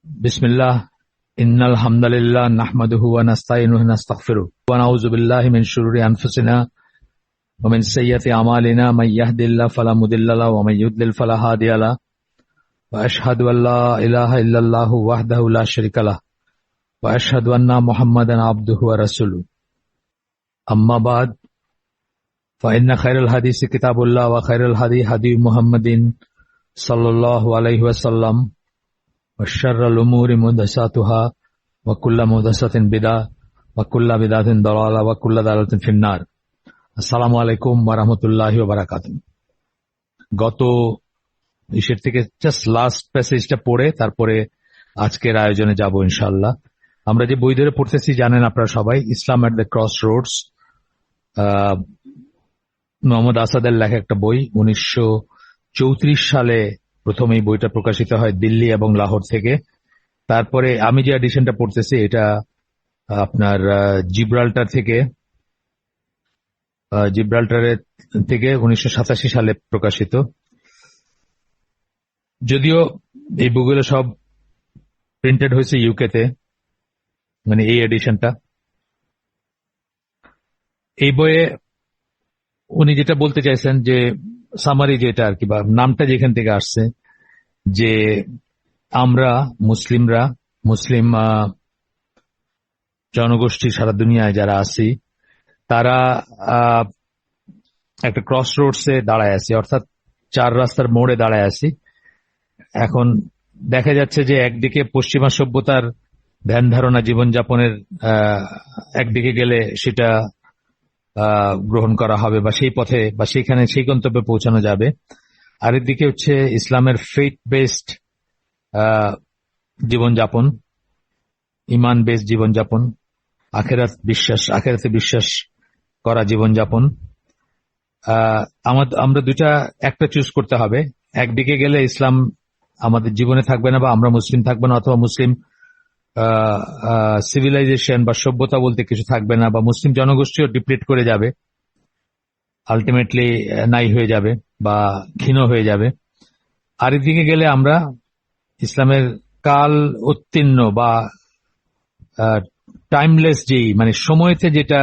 Bismillah, innal hamdalillah nahmaduhu wa nasta'inuhu wa nastaghfiruh wa na'udzu billahi min shururi anfusina wa min sayyiati a'malina may yahdihillahu fala mudilla lahu wa may yudlil fala hadiya lahu wa ashhadu an la ilaha illallah wahdahu la sharika lahu wa ashhadu anna Muhammadan abduhu wa rasuluh. Amma ba'd, fa inna khairal hadisi kitabullah wa khairal hadi hadi Muhammadin sallallahu alayhi wa sallam wa sharral umuri muhdatsatuha wa kullu muhdatsatin bid'ah wa kullu bid'atin dalalah wa kullu dalalatin finnar. আসসালামু আলাইকুম ওয়া রাহমাতুল্লাহি ওয়া বারাকাতুহু। গত ইশার থেকে just last প্যাসেজটা পড়ে তারপরে আজকের আয়োজনে যাব ইনশাআল্লাহ। আমরা যে বই ধরে পড়তেছি জানেন আপনারা সবাই, Islam at the cross roads, Muhammad আসাদের লেখা একটা বই। 1934 সালে প্রথম এই বইটা প্রকাশিত হয় দিল্লি এবং লাহোর থেকে। তারপরে আমি যে এডিশনটা পড়তেছি এটা আপনার জিব্রাল্টারের থেকে 1987 সালে প্রকাশিত। যদিও এই বইগুলো সব প্রিন্টেড হয়েছে ইউকেতে, মানে এই এডিশনটা। এই বইয়ে উনি যেটা বলতে চাইছেন যে সামারি যেটা আর কি, বা নামটা যেখান থেকে আসছে, যে আমরা মুসলিমরা, মুসলিম জনগোষ্ঠী সারা দুনিয়ায় যারা আছি তারা একটা ক্রস রোডসে দাঁড়ায় আছি, অর্থাৎ চার রাস্তার মোড়ে দাঁড়ায় আছি। এখন দেখা যাচ্ছে যে একদিকে পশ্চিমা সভ্যতার ধ্যান ধারণা জীবনযাপনের একদিকে গেলে সেটা গ্রহণ করা হবে বা সেই পথে বা সেইখানে সেই গন্তব্যে পৌঁছানো যাবে। আরেকদিকে হচ্ছে ইসলামের ফেইথ বেসড জীবনযাপন, ইমান বেসড জীবনযাপন, আখেরাতে বিশ্বাস করা জীবনযাপন। আমরা দুইটা একটা চুজ করতে হবে। একদিকে গেলে ইসলাম আমাদের জীবনে থাকবে না বা আমরা মুসলিম থাকবে না, অথবা মুসলিম সিভিলাইজেশন বা সভ্যতা বলতে কিছু থাকবে না, বা মুসলিম জনগোষ্ঠীও ডিপ্লিট করে যাবে, আলটিমেটলি নাই হয়ে যাবে বা ক্ষীণ হয়ে যাবে। আরেকদিকে গেলে আমরা ইসলামের কাল উত্তীর্ণ বা টাইমলেস, যেই মানে সময়তে যেটা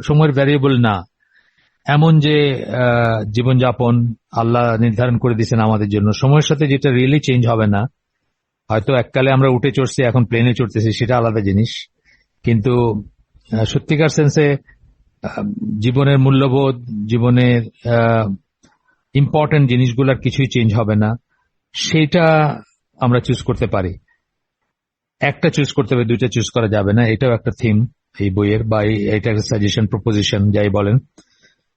সময়ের ভ্যারিয়েবল না এমন যে জীবনযাপন আল্লাহ নির্ধারণ করে দিয়েছেন আমাদের জন্য, সময়ের সাথে যেটা রিয়েলি চেঞ্জ হবে না। হয়তো এককালে আমরা উঠে চড়ছি, এখন প্লেনে চড়তেছি, সেটা আলাদা জিনিস, কিন্তু সত্যিকার সেন্সে জীবনের মূল্যবোধ, জীবনের ইম্পর্টেন্ট জিনিসগুলোর কিছুই চেঞ্জ হবে না। সেটা আমরা চুজ করতে পারি। একটা চুজ করতে হবে, দুইটা চুজ করা যাবে না। এটাও একটা থিম এই বইয়ের, বা এটা একটা সাজেশন, প্রপোজিশন যাই বলেন।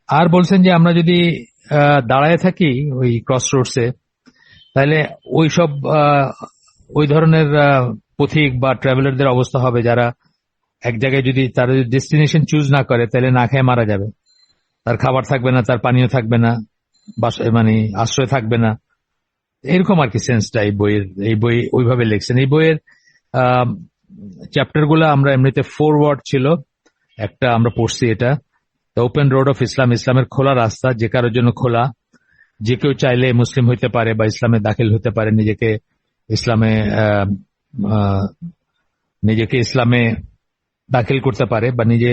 আর বলছেন যে আমরা যদি দাঁড়ায় থাকি ওই ক্রস রোডসে, তাহলে ওই ধরনের পথিক বা ট্রাভেলারদের অবস্থা হবে যারা এক জায়গায় যদি তারা ডেস্টিনেশন চুজ না করে তাহলে না খেয়ে মারা যাবে। তার খাবার থাকবে না, তার পানীয় থাকবে না, মানে আশ্রয় থাকবে না, এরকম আর কি সেন্সটা এই বই ওইভাবে লিখছেন। এই বইয়ের চ্যাপ্টার গুলা আমরা এমনিতে ফরওয়ার্ড ছিল, একটা আমরা পড়ছি, এটা the open road of Islam, ইসলামের খোলা রাস্তা, যে কারোর জন্য খোলা, যে কেউ চাইলে মুসলিম হইতে পারে বা ইসলামে দাখিল হতে পারে, নিজেকে ইসলামে দাখিল করতে পারে বা নিজে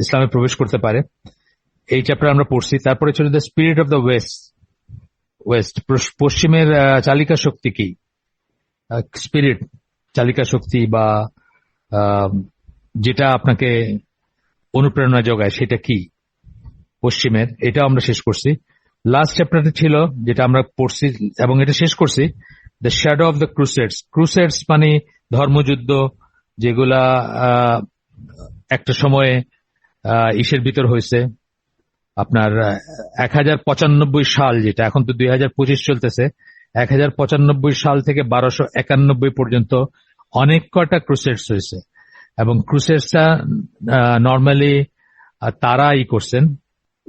ইসলামে প্রবেশ করতে পারে। এই চ্যাপ্টার আমরা পড়ছি। তারপরে ছিল the spirit of the West, পশ্চিমের চালিকা শক্তি কি, স্পিরিট চালিকা শক্তি বা যেটা আপনাকে অনুপ্রেরণা যোগায় সেটা কি পশ্চিমের, এটা আমরা শেষ করছি। লাস্ট চ্যাপ্টারটা ছিল যেটা আমরা পড়ছি এবং এটা শেষ করছি, দ্য শ্যাডো অফ দ্য ক্রুসেডস মানে ধর্মযুদ্ধ, যেগুলা একটা সময়ে ইসের ভিতর হয়েছে আপনার 1095 সাল, যেটা এখন তো 2025 চলতেছে, 1095 সাল থেকে 1291 পর্যন্ত অনেক কটা ক্রুসেডস হয়েছে। এবং ক্রুসেডসটা নর্মালি তারা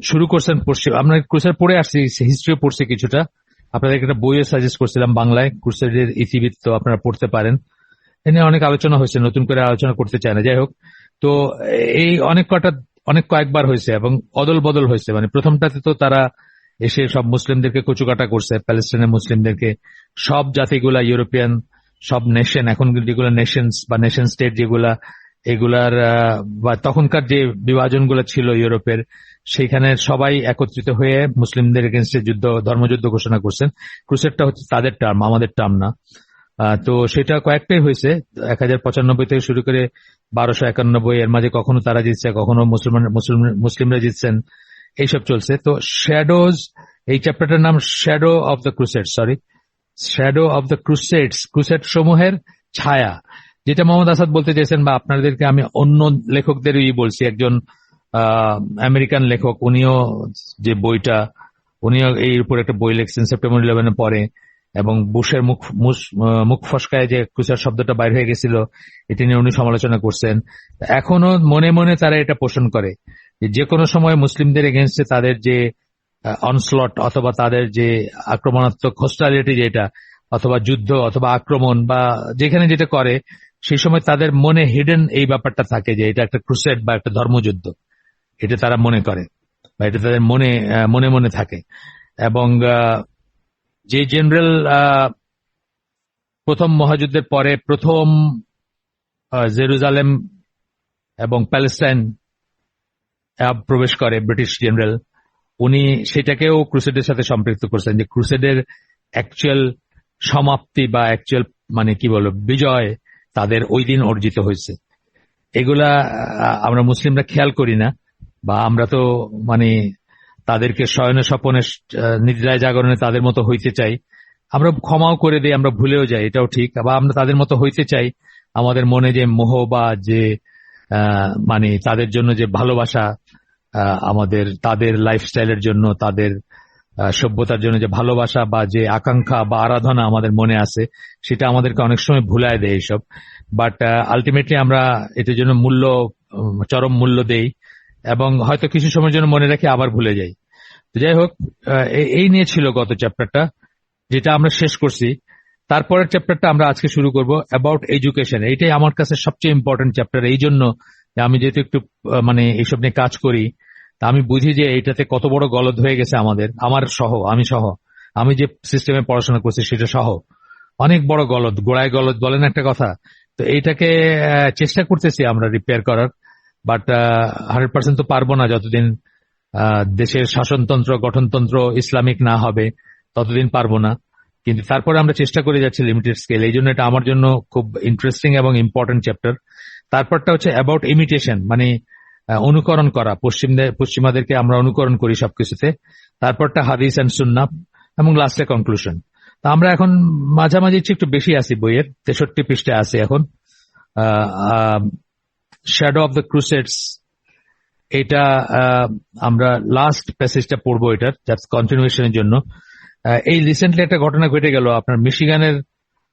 শুরু করছেন পশ্চিম। আমরা ক্রুসেড পড়ে আসছি, হিস্ট্রিও পড়ছি কিছুটা, আপনাদেরকে একটা বইও সাজেস্ট করছিলাম বাংলায়, ক্রুসেডের ইতিবৃত্ত, আপনারা পড়তে পারেন। এ নিয়ে অনেক আলোচনা হয়েছে, নতুন করে আলোচনা করতে চায় না, যাই হোক। তো এই অনেক কয়েকবার হয়েছে এবং অদল বদল হয়েছে। মানে প্রথমটাতে তো তারা এসে সব মুসলিমদেরকে কচুকাটা করছে, প্যালেস্টাইনের মুসলিমদেরকে, সব জাতিগুলা, ইউরোপিয়ান সব নেশন, এখন যেগুলো নেশনস বা নেশন স্টেট যেগুলা, এগুলার বা তখনকার যে বিভাজনগুলো ছিল ইউরোপের, সেইখানে সবাই একত্রিত হয়ে মুসলিমদের এগেনস্টে ধর্মযুদ্ধ ঘোষণা করছেন। ক্রুসেডটা হচ্ছে তাদের টার্ম, আমাদের টার্ম না। তো সেটা কয়েকটাই হয়েছে, 1095 থেকে শুরু করে 1291, এর মাঝে কখনো তারা জিতছে, কখনো মুসলিমরা জিতছেন, এইসব চলছে। তো শ্যাডোজ, এই চ্যাপ্টারটার নাম shadow of the crusade, sorry, shadow of the crusades, crusade সমূহের ছায়া। যেটা মোহাম্মদ আসাদ বলতে চেয়েছেন, বা আপনাদেরকে আমি অন্য লেখকদেরই বলছি, একজন আমেরিকান লেখক, উনিও যে বইটা, উনিও এই উপর একটা বই লিখছেন সেপ্টেম্বর 11 পরে, এবং বুশের মুখ ফসকায় যে ক্রুসেড শব্দটা বাইর হয়ে গেছিল, এটি নিয়ে উনি সমালোচনা করছেন। এখনো মনে মনে তারা এটা পোষণ করে যে কোনো সময় মুসলিমদের এগেনস্টে তাদের যে অনস্লট অথবা তাদের যে আক্রমণাত্মক হোস্টালিটি, যেটা অথবা যুদ্ধ অথবা আক্রমণ বা যেখানে যেটা করে, সেই সময় তাদের মনে হিডেন এই ব্যাপারটা থাকে যে এটা একটা ক্রুসেড বা একটা ধর্মযুদ্ধ, এটা তারা মনে করে বা এটা তাদের মনে মনে মনে থাকে। এবং যে জেনারেল প্রথম মহাযুদ্ধের পরে প্রথম জেরুজালেম এবং প্যালেস্টাইন প্রবেশ করে, ব্রিটিশ জেনারেল, উনি সেটাকেও ক্রুসেডের সাথে সম্পৃক্ত করছেন, যে ক্রুসেডের অ্যাকচুয়াল সমাপ্তি বা অ্যাকচুয়াল মানে কি বলবো বিজয় তাদের ওই দিন অর্জিত হয়েছে। এগুলা আমরা মুসলিমরা খেয়াল করি না, বা আমরা তো মানে তাদেরকে শয়নে স্বপনে নিদ্রায় জাগরণে তাদের মতো হইতে চাই, আমরা ক্ষমাও করে দিই, আমরা ভুলেও যাই, এটাও ঠিক। বা আমরা তাদের মতো হইতে চাই, আমাদের মনে যে মোহ বা যে মানে তাদের জন্য যে ভালোবাসা, আমাদের তাদের লাইফস্টাইলের জন্য, তাদের সভ্যতার জন্য যে ভালোবাসা বা যে আকাঙ্ক্ষা বা আরাধনা আমাদের মনে আছে, সেটা আমাদেরকে অনেক সময় ভুলায় দেয় এইসব। বাট আলটিমেটলি আমরা এটার জন্য চরম মূল্য দেই, এবং হয়তো কিছু সময়ের জন্য মনে রাখি, আবার ভুলে যাই। তো যাই হোক, এই নিয়ে ছিল গত চ্যাপ্টারটা, যেটা আমরা শেষ করছি। তারপরের চ্যাপ্টারটা আমরা আজকে শুরু করব, অ্যাবাউট এডুকেশন। এইটাই আমার কাছে সবচেয়ে ইম্পর্টেন্ট চ্যাপ্টার, এই জন্য আমি যেহেতু একটু মানে এইসব নিয়ে কাজ করি, তা আমি বুঝি যে এইটাতে কত বড় গলদ হয়ে গেছে আমি সহ, আমি যে সিস্টেমে পড়াশোনা করছি সেটা সহ অনেক বড় গলদ, গোড়ায় গলদ বলেন একটা কথা। তো এইটাকে চেষ্টা করতেছি আমরা রিপেয়ার করার, বাট 100% তো পারবো না যতদিন দেশের শাসনতন্ত্র গঠনতন্ত্র ইসলামিক না হবে, ততদিন পারবো না। কিন্তু তারপরে আমরা চেষ্টা করে যাচ্ছি লিমিটেড স্কেল, এই জন্য এটা আমার জন্য খুব ইন্টারেস্টিং এবং ইম্পর্টেন্ট চ্যাপ্টার। তারপরটা হচ্ছে অ্যাবাউট ইমিটেশন, মানে অনুকরণ করা, পশ্চিমাদেরকে আমরা অনুকরণ করি সবকিছুতে। তারপরটা হাদিস অ্যান্ড সুন্নাহ, এবং লাস্টে কনক্লুশন। তা আমরা এখন মাঝামাঝি একটু বেশি আছি, বইয়ের 63 পৃষ্ঠায় আছি এখন। শ্যাডো অফ দ্য ক্রুসেডস, এটা আমরা লাস্ট প্যাসেজটা পড়বো, এটার জাস্ট কন্টিনিউশনের জন্য। এই রিসেন্টলি একটা ঘটনা ঘটে গেল, আপনার মিশিগানের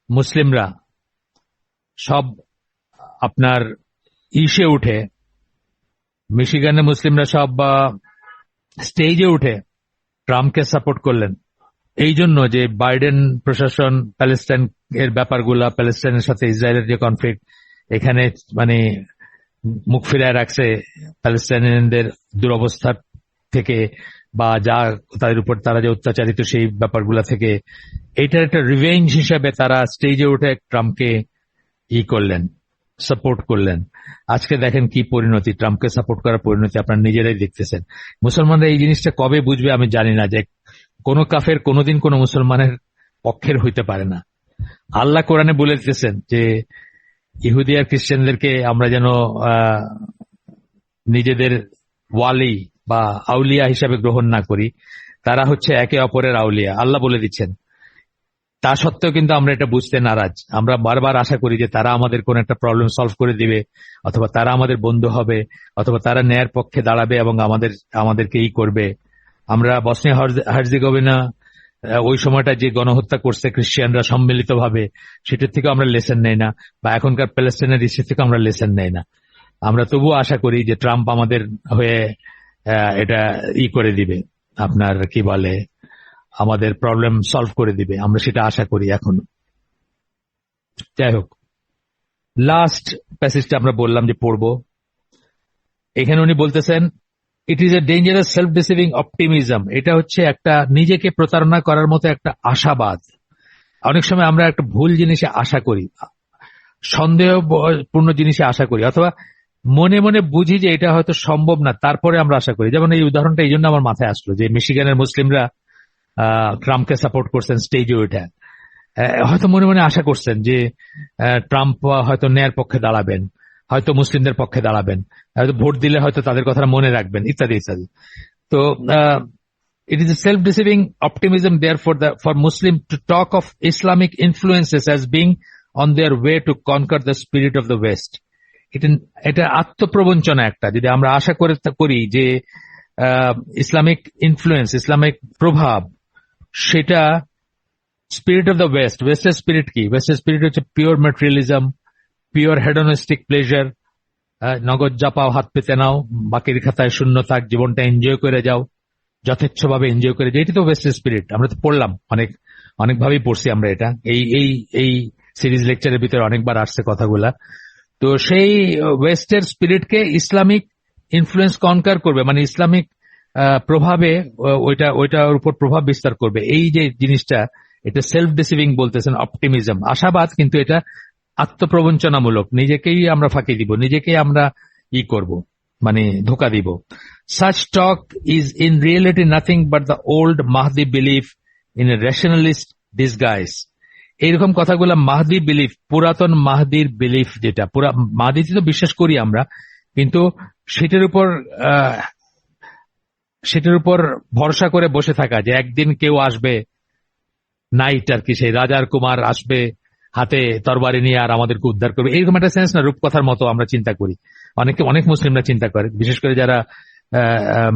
মুসলিমরা সব আপনার ইসে উঠে, মিশিগানের মুসলিমরা সব স্টেজে উঠে ট্রাম্পকে সাপোর্ট করলেন, এই জন্য যে বাইডেন প্রশাসন প্যালেস্টাইন এর ব্যাপারগুলা, প্যালেস্টাইনের সাথে ইসরায়েলের যে কনফ্লিক্ট, এখানে মানে মুখ ফিরায় রাখছে প্যালেস্টাইনিয়ানদের দুরবস্থা থেকে, বা যা তাদের উপর তারা যে অত্যাচারিত সেই ব্যাপারগুলা থেকে। এইটার একটা রিভেঞ্জ হিসাবে তারা স্টেজে উঠে ট্রাম্পকে করলেন, সাপোর্ট করলেন। আজকে দেখেন কি পরিণতি, ট্রাম্পকে সাপোর্ট করার পরিণতি আপনারা নিজেরাই দেখতেছেন। মুসলমানরা এই জিনিসটা কবে বুঝবে আমি জানি না, যে কোন কাফের কোনোদিন কোন মুসলমানের পক্ষের হইতে পারে না। আল্লাহ কোরআনে বলে দিতেছেন যে ইহুদি আর খ্রিস্টানদেরকে আমরা যেন নিজেদের ওয়ালি বা আউলিয়া হিসাবে গ্রহণ না করি, তারা হচ্ছে একে অপরের আউলিয়া, আল্লাহ বলে দিচ্ছেন। তা সত্ত্বেও কিন্তু আমরা এটা বুঝতে নারাজ। আমরা বারবার আশা করি যে তারা আমাদের কোন একটা প্রবলেম সলভ করে দিবে, অথবা তারা আমাদের বন্ধু হবে, অথবা তারা ন্যায়ের পক্ষে দাঁড়াবে এবং আমাদেরকে করবে। আমরা বসনিয়া হার্জেগোভিনা ওই সময়টা যে গণহত্যা করছে খ্রিস্টানরা সম্মিলিতভাবে, সেটার থেকে আমরা লেসন নেই না, বা এখনকার প্যালেস্টাইনের ইস্যু থেকে আমরা লেসন নেই না। আমরা তবুও আশা করি যে ট্রাম্প আমাদের হয়ে এটা করে দিবে, আপনার কি বলে, আমাদের প্রবলেম সলভ করে দিবে, আমরা সেটা আশা করি এখনো। যাই হোক, লাস্ট প্যাসেজটা আমরা বললাম যে পড়বো। এখানে উনি বলতেছেন, it is a dangerous self deceiving optimism. এটা হচ্ছে একটা নিজেকে প্রতারণা করার মতো একটা আশাবাদ। অনেক সময় আমরা একটা ভুল জিনিসে আশা করি, সন্দেহপূর্ণ জিনিসে আশা করি, অথবা মনে মনে বুঝি যে এটা হয়তো সম্ভব না, তারপরে আমরা আশা করি। যেমন এই উদাহরণটা এই জন্য আমার মাথায় আসলো যে মিশিগানের মুসলিমরা ট্রাম্পকে সাপোর্ট করছেন স্টেজে ওঠে, হয়তো মনে মনে আশা করছেন যে ট্রাম্প হয়তো ন্যায়ের পক্ষে দাঁড়াবেন, হয়তো মুসলিমদের পক্ষে দাঁড়াবেন, হয়তো ভোট দিলে হয়তো তাদের কথা মনে রাখবেন, ইত্যাদি ইত্যাদি। তো it is a self-deceiving optimism there for Muslim to talk of Islamic influences as being on their way to conquer the spirit of the West. এটা আত্মপ্রবঞ্চনা একটা, যদি আমরা আশা করি যে ইসলামিক ইনফ্লুয়েন্স, ইসলামিক প্রভাব, সেটা স্পিরিট অফ দ্য ওয়েস্ট। ওয়েস্টের spirit কি? ওয়েস্টের স্পিরিট হচ্ছে pure materialism, pure hedonistic pleasure, নগদ জাপাও হাত পেতে নাও, বাকির খাতায় শূন্য থাক, জীবনটা এনজয় করে যাও, যথেচ্ছভাবে এনজয় করে যাও। এটি তো ওয়েস্টের স্পিরিট। আমরা তো পড়লাম, অনেকভাবেই পড়ছি আমরা এটা, এই সিরিজ লেকচারের ভিতরে অনেকবার আসছে কথাগুলা। তো সেই ওয়েস্টের স্পিরিটকে ইসলামিক ইনফ্লুয়েন্স কনকার করবে, মানে ইসলামিক প্রভাবে ওইটার উপর প্রভাব বিস্তার করবে। এই যে জিনিসটা, এটা সেলফ ডিসিভিং বলতেছেন, অপটিমিজম, আশাবাদ, কিন্তু এটা আত্মপ্রবঞ্চনামূলক। নিজেকেই আমরা ফাঁকি দিব, নিজেকেই আমরা করব, মানে ধোকা দিব। Such talk is in reality nothing but the old Mahdi belief in a rationalist disguise. এইরকম কথাগুলো মাহদি বিলিফ, পুরাতন মাহদির বিলিফ, যেটা মাহদিতে তো বিশ্বাস করি আমরা, কিন্তু সেটার উপর ভরসা করে বসে থাকা যে একদিন কেউ আসবে, নাইট আর কি, সেই রাজার কুমার আসবে হাতে তরবারি নিয়ে আর আমাদেরকে উদ্ধার করবে, এইরকম একটা সেন্স না, রূপকথার মতো আমরা চিন্তা করি। অনেক মুসলিমরা চিন্তা করে, বিশেষ করে যারা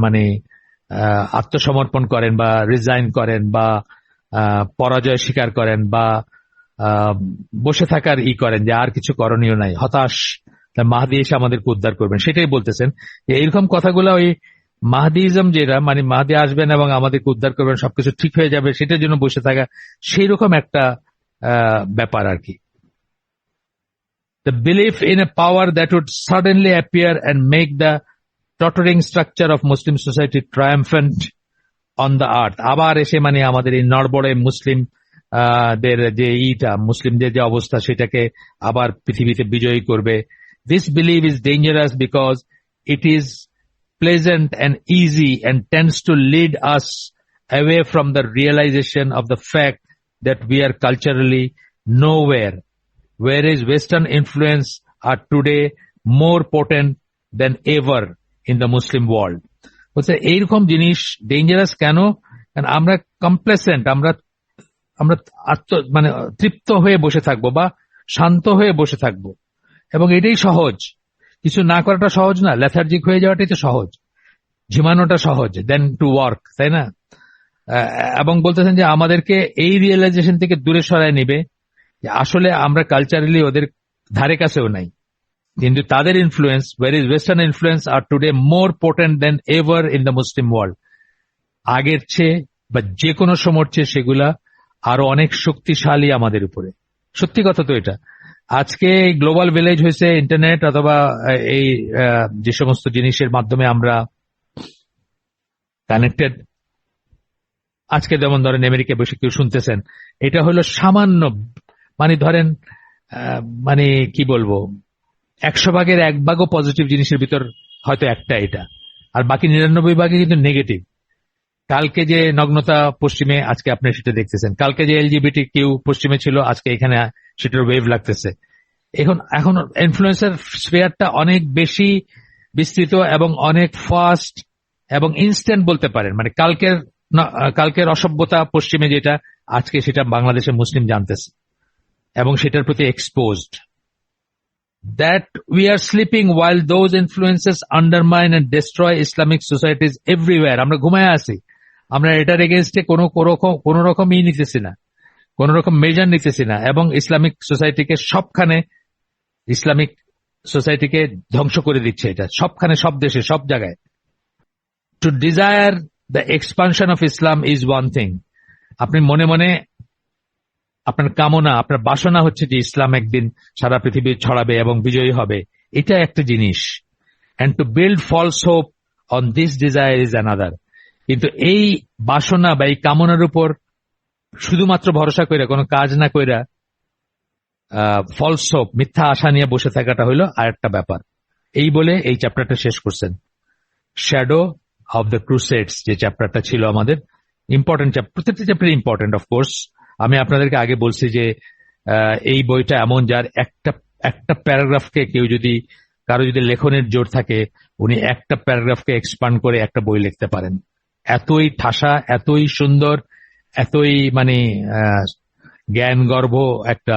মানে আত্মসমর্পণ করেন বা রিজাইন করেন বা পরাজয় স্বীকার করেন বা বসে থাকার করেন যে আর কিছু করণীয় নাই, হতাশ, মাহদি এসে আমাদেরকে উদ্ধার করবেন, সেটাই বলতেছেন। এইরকম কথাগুলো ওই মাহদিজম, যেটা মানে মাহদি আসবেন এবং আমাদেরকে উদ্ধার করবেন, সবকিছু ঠিক হয়ে যাবে, সেটার জন্য বসে থাকা, সেই রকম একটা ব্যাপার আর কি। The belief in a power that would suddenly appear and make the tottering structure of Muslim society triumphant on the earth. আবার এসে মানে আমাদের এই নড়বড়ে মুসলিম দের যে মুসলিমদের যে অবস্থা, সেটাকে আবার পৃথিবীতে বিজয়ী করবে। This belief is dangerous because it is pleasant and easy and tends to lead us away from the realization of the fact that we are culturally nowhere, whereas Western influence are today more potent than ever in the Muslim world. বলছে এইরকম জিনিস dangerous কেন? কারণ আমরা complacent, আমরা মানে তৃপ্ত হয়ে বসে থাকবো বা শান্ত হয়ে বসে থাকবো, এবং এটাই সহজ। কিছু না করাটা সহজ না, লেথার্জিক হয়ে যাওয়াটাই তো সহজ, ঝিমানোটা সহজ দেন টু ওয়ার্ক, তাই না? এবং বলতেছেন যে আমাদেরকে এই রিয়েলাইজেশন থেকে দূরে সরায় নিবে যে আসলে আমরা কালচারালি ওদের ধারে কাছেও নাই, কিন্তু তাদের influence, whereas Western influence are today more potent than ever in the Muslim world. আগের চেয়ে বা যে কোনো সময়ের চেয়ে সেগুলা আরো অনেক শক্তিশালী আমাদের উপরে। সত্যি কথা তো এটা। আজকে গ্লোবাল ভিলেজ হয়েছে ইন্টারনেট অথবা এই যে সমস্ত জিনিসের মাধ্যমে আমরা কানেক্টেড। আজকে যেমন ধরেন আমেরিকায় বসে কেউ শুনতেছেন, এটা হলো সামান্য, মানে ধরেন মানে কি বলবো, 100 ভাগের 1 ভাগও পজিটিভ জিনিসের ভিতর হয়তো একটা এটা, আর বাকি 99 ভাগে কিন্তু নেগেটিভ। কালকে যে নগ্নতা পশ্চিমে, আজকে আপনি সেটা দেখতেছেন। কালকে যে এলজিবিটি কিউ পশ্চিমে ছিল, আজকে এখানে সেটার ওয়েভ লাগতেছে। এখন ইনফ্লুয়েন্সার স্ফিয়ারটা অনেক বেশি বিস্তৃত এবং অনেক ফাস্ট এবং ইনস্ট্যান্ট বলতে পারেন। মানে কালকের অসভ্যতা পশ্চিমে যেটা, আজকে সেটা বাংলাদেশের মুসলিম জানতেছে এবং সেটার প্রতি exposed. That we are sleeping while those influences undermine and destroy Islamic societies everywhere. আমরা ঘুমায় আছি, আমরা এটার এগেইনস্টে কোনো রকম নিতেছি না, কোন রকম মেজার নিতেছি না, এবং ইসলামিক সোসাইটিকে ইসলামিক সোসাইটিকে ধ্বংস করে দিচ্ছে এটা সবখানে, সব দেশে, সব জায়গায়। To desire the expansion of Islam is one thing. আপনি মনে মনে আপনার কামনা, আপনার বাসনা হচ্ছে যে ইসলাম একদিন সারা পৃথিবী ছড়াবে এবং বিজয়ী হবে, এটা একটা জিনিস। And to build false hope on this desire is another. কিন্তু এই বাসনা বা এই কামনার উপর শুধুমাত্র ভরসা কইরা, কোনো কাজ না কইরা ফলস হোপ, মিথ্যা আশা নিয়ে বসে থাকাটা হইলো আরেকটা ব্যাপার। এই বলে এই চ্যাপ্টারটা শেষ করছেন। শ্যাডো অফ দ্য ক্রুসেডস যে চ্যাপ্টারটা ছিল আমাদের ইম্পর্টেন্ট চ্যাপ্টার, প্রত্যেকটা চ্যাপ্টার ইম্পর্টেন্ট অফকোর্স। আমি আপনাদেরকে আগে বলছি যে এই বইটা এমন যার একটা প্যারাগ্রাফকে কেউ যদি, কারো যদি লেখনের জোর থাকে, উনি একটা প্যারাগ্রাফকে এক্সপান্ড করে একটা বই লিখতে পারেন। এতই ঠাসা, এতই সুন্দর, এতই মানে জ্ঞান গর্ভ একটা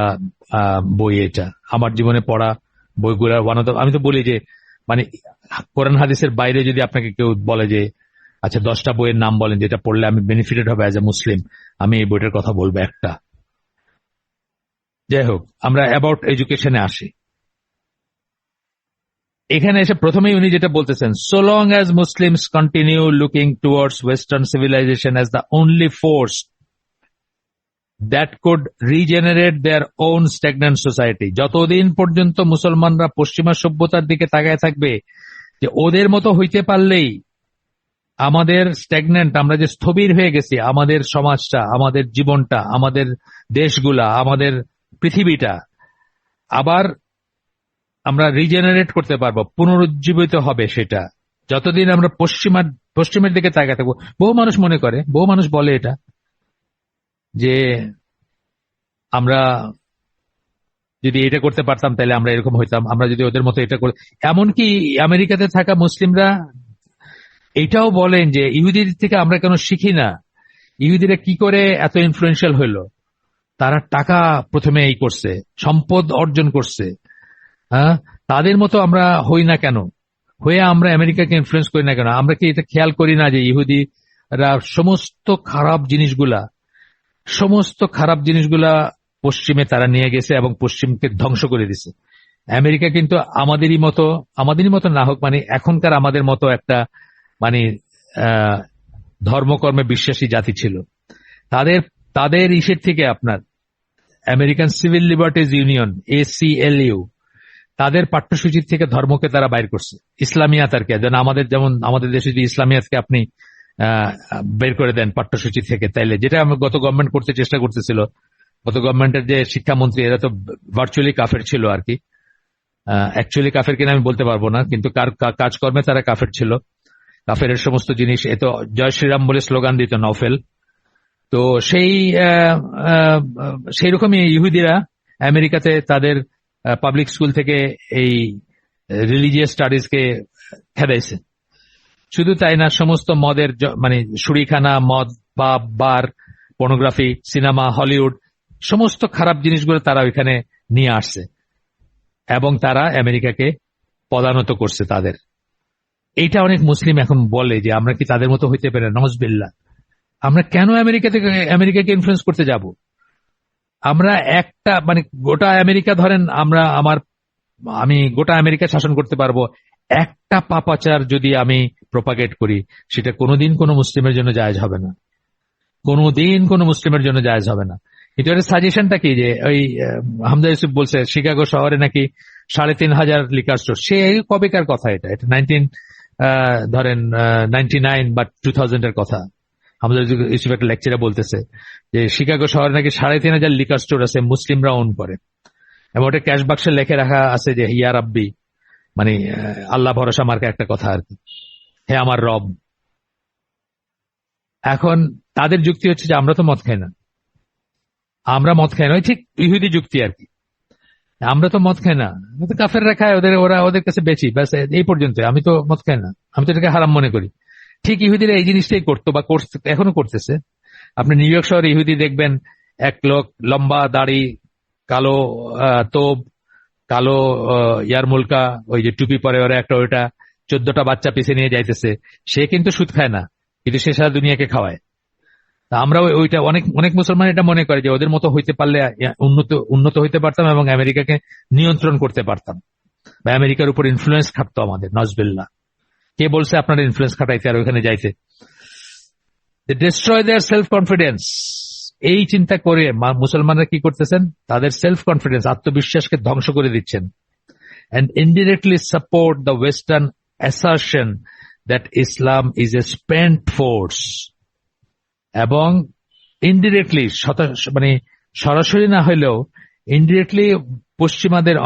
বই এটা। আমার জীবনে পড়া বইগুলা আমি তো বলি যে মানে কোরআন হাদিসের বাইরে যদি আপনাকে কেউ বলে যে আচ্ছা 10টা বইয়ের নাম বলেন যেটা পড়লে আমি বেনিফিটেড হবে অ্যাজ এ মুসলিম, আমি এই বইটার কথা বলবো একটা। যাই হোক, আমরা অ্যাবাউট এডুকেশনে আসি। এখানে এসে প্রথমেই উনি যেটা বলতেছেন, so long as Muslims continue looking towards western civilisation as the only force that could regenerate their own stagnant society, যতদিন পর্যন্ত মুসলমানরা পশ্চিমা সভ্যতার দিকে তাকায় থাকবে যে ওদের মতো হইতে পারলেই আমাদের স্ট্যাগন্যান্ট, আমরা যে স্থবির হয়ে গেছি, আমাদের সমাজটা, আমাদের জীবনটা, আমাদের দেশগুলা, আমাদের পৃথিবীটা আবার আমরা রিজেনারেট করতে পারবো, পুনরুজ্জীবিত হবে সেটা যতদিন আমরা পশ্চিমের দিকে তাকায় থাকবো। বহু মানুষ মনে করে, বহু মানুষ বলে এটা যে আমরা যদি এটা করতে পারতাম তাহলে আমরা এরকম হইতাম, আমরা যদি ওদের মতো এটা করে। এমনকি আমেরিকাতে থাকা মুসলিমরা এটাও বলেন যে ইহুদিদের থেকে আমরা কেন শিখি না, ইহুদিরা কি করে এত ইনফ্লুয়েন্সিয়াল হইলো, তারা টাকা প্রথমে এই করছে, সম্পদ অর্জন করছে, হ্যাঁ, তাদের মতো আমরা হই না কেন, হয়ে আমরা আমেরিকাকে ইনফ্লুয়েন্স করি না কেন? আমরা কি এটা খেয়াল করি না যে ইহুদিরা সমস্ত খারাপ জিনিসগুলা পশ্চিমে তারা নিয়ে গেছে এবং পশ্চিমকে ধ্বংস করে দিছে। আমেরিকা কিন্তু আমাদেরই মতো না হোক, মানে এখনকার আমাদের মতো একটা মানে ধর্মকর্মে বিশ্বাসী জাতি ছিল। তাদের ইসের থেকে আপনার American civil liberties union, ACLU, তাদের পাঠ্যসূচির থেকে ধর্মকে তারা বাইর করছে, ইসলামিয়াত আর কি। যেমন আমাদের দেশে যদি ইসলামিয়াতকে আপনি বের করে দেন পাঠ্যসূচি থেকে, তাইলে যেটা গত গভর্নমেন্ট করতে চেষ্টা করতেছিল, গত গভর্নমেন্টের যে শিক্ষামন্ত্রী, এরা তো ভার্চুয়ালি কাফের ছিল আর কি। অ্যাকচুয়ালি কাফের কিনা আমি বলতে পারবো না, কিন্তু কাজকর্মে তারা কাফের ছিল। কাফের সমস্ত জিনিস, এত জয় শ্রীরাম বলে স্লোগান দিত নওফেল। তো সেই রকমই ইহুদিরা আমেরিকাতে তাদের পাবলিক স্কুল থেকে এই রিলিজিয়াস স্টাডিজকে খেদাইছে। শুধু তাই না, সমস্ত মদের মানে শুরিখানা, মদ, পাব, বার, পর্নোগ্রাফি, সিনেমা, হলিউড, সমস্ত খারাপ জিনিসগুলো তারা ওইখানে নিয়ে আসছে এবং তারা আমেরিকাকে পদানত করছে তাদের। এইটা অনেক মুসলিম এখন বলে যে আমরা কি তাদের মতো হইতে পারি? নজবিল্লাহ। আমরা কেন আমেরিকাকে ইনফ্লুয়েন্স করতে যাব? আমরা একটা মানে গোটা আমেরিকা ধরেন, আমি গোটা আমেরিকা শাসন করতে পারবো, একটা পাপাচার যদি আমি প্রপাগেট করি, সেটা কোনোদিন কোনো মুসলিমের জন্য জায়েজ হবে না, কোনোদিন কোনো মুসলিমের জন্য জায়েজ হবে না। এটার সাজেশনটা কি, যে ওই হামজা ইউসুফ বলছে শিকাগো শহরে নাকি 3,500 লিকার স্টোর। সে কবেকার কথা? এটা 99 বা 2000 এর কথা। হামজা ইউসুফ একটা লেকচারে বলতেছে যে শিকাগো শহরে নাকি 3,500 লিকার স্টোর আছে, মুসলিমরা ওন করে, এবং ওটা ক্যাশ বাক্সে লেখে রাখা আছে যে ইয়া রাব্বি, মানে আল্লাহ ভরসা মার্কা একটা কথা আর কি, হে আমার রব। এখন তাদের যুক্তি হচ্ছে যে আমরা তো মদ খাই না, ওই ঠিক ইহুদি যুক্তি আর কি, আমরা তো মদ খাই না, কাফেররা খায়, ওদের কাছে বেশি, ব্যাস এই পর্যন্ত। আমি তো মদ খাই না, আমি তো এটাকে হারাম মনে করি। ঠিক ইহুদিরা এই জিনিসটাই করতো বা এখনো করতেছে। আপনি নিউ ইয়র্ক শহরে ইহুদি দেখবেন, এক লোক লম্বা দাড়ি, কালো তোব, কালো ইয়ারমুলকা, ওই যে টুপি পরে ওরা একটা, ওইটা 14টা বাচ্চা পিছিয়ে নিয়ে যাইতেছে। সে কিন্তু সুদ খায় না, কিন্তু সে সারা দুনিয়াকে খাওয়ায়। আমরা ওইটা অনেক মুসলমান এটা মনে করে যে ওদের মতো হইতে পারলে উন্নত হইতে পারতাম এবং আমেরিকাকে নিয়ন্ত্রণ করতে পারতাম, বা আমেরিকার উপর ইনফ্লুয়েন্স খাটতো আমাদের। নজবিল্লাহ। কে বলছে আপনার ইনফ্লুয়েন্স খাটাইতে আর ওইখানে যাইতে? ডিস্ট্রয় দেয়ার সেলফ কনফিডেন্স। এই চিন্তা করে মুসলমানরা কি করতেছেন? তাদের সেলফ কনফিডেন্স, আত্মবিশ্বাসকে ধ্বংস করে দিচ্ছেন। and indirectly support the Western assertion that Islam is a spent force, এবং ইনডিরেক্টলি, মানে সরাসরি না হলেও ইনডিরেক্টলি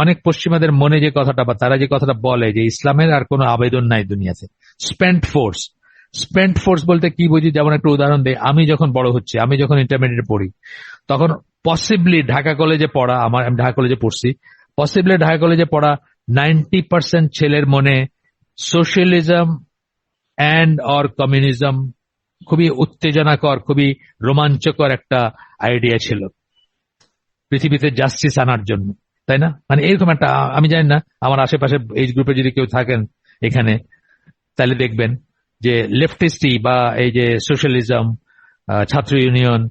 অনেক পশ্চিমাদের মনে যে কথাটা বা তারা যে কথাটা বলে যে ইসলামের আর কোনো আবেদন নাই দুনিয়াতে, স্পেন্ট ফোর্স বলতে কি বুঝি? যেমন একটা উদাহরণ দেয়, আমি যখন বড় হচ্ছি, আমি যখন ইন্টারমিডিয়েট পড়ি, তখন পসিবলি ঢাকা কলেজে পড়া, আমি ঢাকা কলেজে পড়ছি, পসিবলি ঢাকা কলেজে পড়া 90% ছেলের মনে সোশ্যালিজম অ্যান্ড অর কমিউনিজম খুবই উত্তেজনাকর, খুবই রোমাঞ্চকর একটা আইডিয়া ছিল পৃথিবীতে জাস্টিস আনার জন্য, তাই না? মানে এরকম একটা, আমি জানি না আমার আশেপাশে এই গ্রুপে যদি কেউ থাকেন এখানে, তাহলে দেখবেন যে লেফটিস্টি বা এই যে সোশ্যালিজম, ছাত্র ইউনিয়ন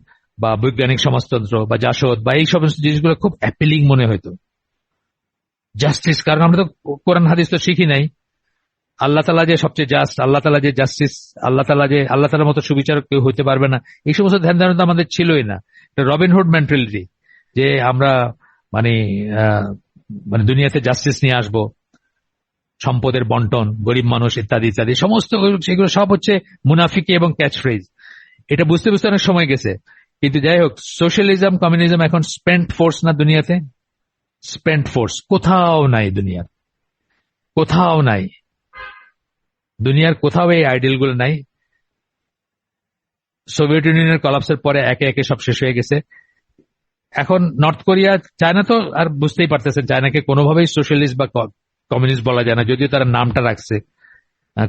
বা বৈজ্ঞানিক সমাজতন্ত্র বা জাসদ বা এই সমস্ত জিনিসগুলো খুব অ্যাপিলিং মনে হতো। জাস্টিস, কারণ আমরা তো কোরআন হাদিস তো শিখি নাই আল্লাহ তালা যে সবচেয়ে জাস্ট, আল্লাহ তালা যে জাস্টিস, আল্লাহ তালার মতো সুবিচারক কেউ হইতে পারবে না, এই সমস্ত ধ্যান ধারণা আমাদের ছিলই না। রবিনহুড মেন্টালিটি যে আমরা মানে মানে দুনিয়াতে জাস্টিস নিয়ে আসবো, সম্পদের বন্টন, গরিব মানুষ ইত্যাদি ইত্যাদি সমস্ত, সেগুলো সব হচ্ছে মুনাফিকি এবং ক্যাচ ফ্রেজ। এটা বুঝতে বুঝতে অনেক সময় গেছে। কিন্তু যাই হোক, সোশ্যালিজম কমিউনিজম এখন স্পেন্ট ফোর্স না দুনিয়াতে? স্পেন্ট ফোর্স কোথাও নাই, দুনিয়ার কোথাও নাই, দুনিয়ার কোথাও এই আইডিয়াল গুলো নাই। সোভিয়েত ইউনিয়নের কলাপসের পরে একে একে সব শেষ হয়ে গেছে। এখন নর্থ কোরিয়া, চায়না তো আর বুঝতেই পারতেছেন, চায়নাকে কোনোভাবেই সোশ্যালিস্ট বা কমিউনিস্ট বলা যায় না, যদিও তারা নামটা রাখছে,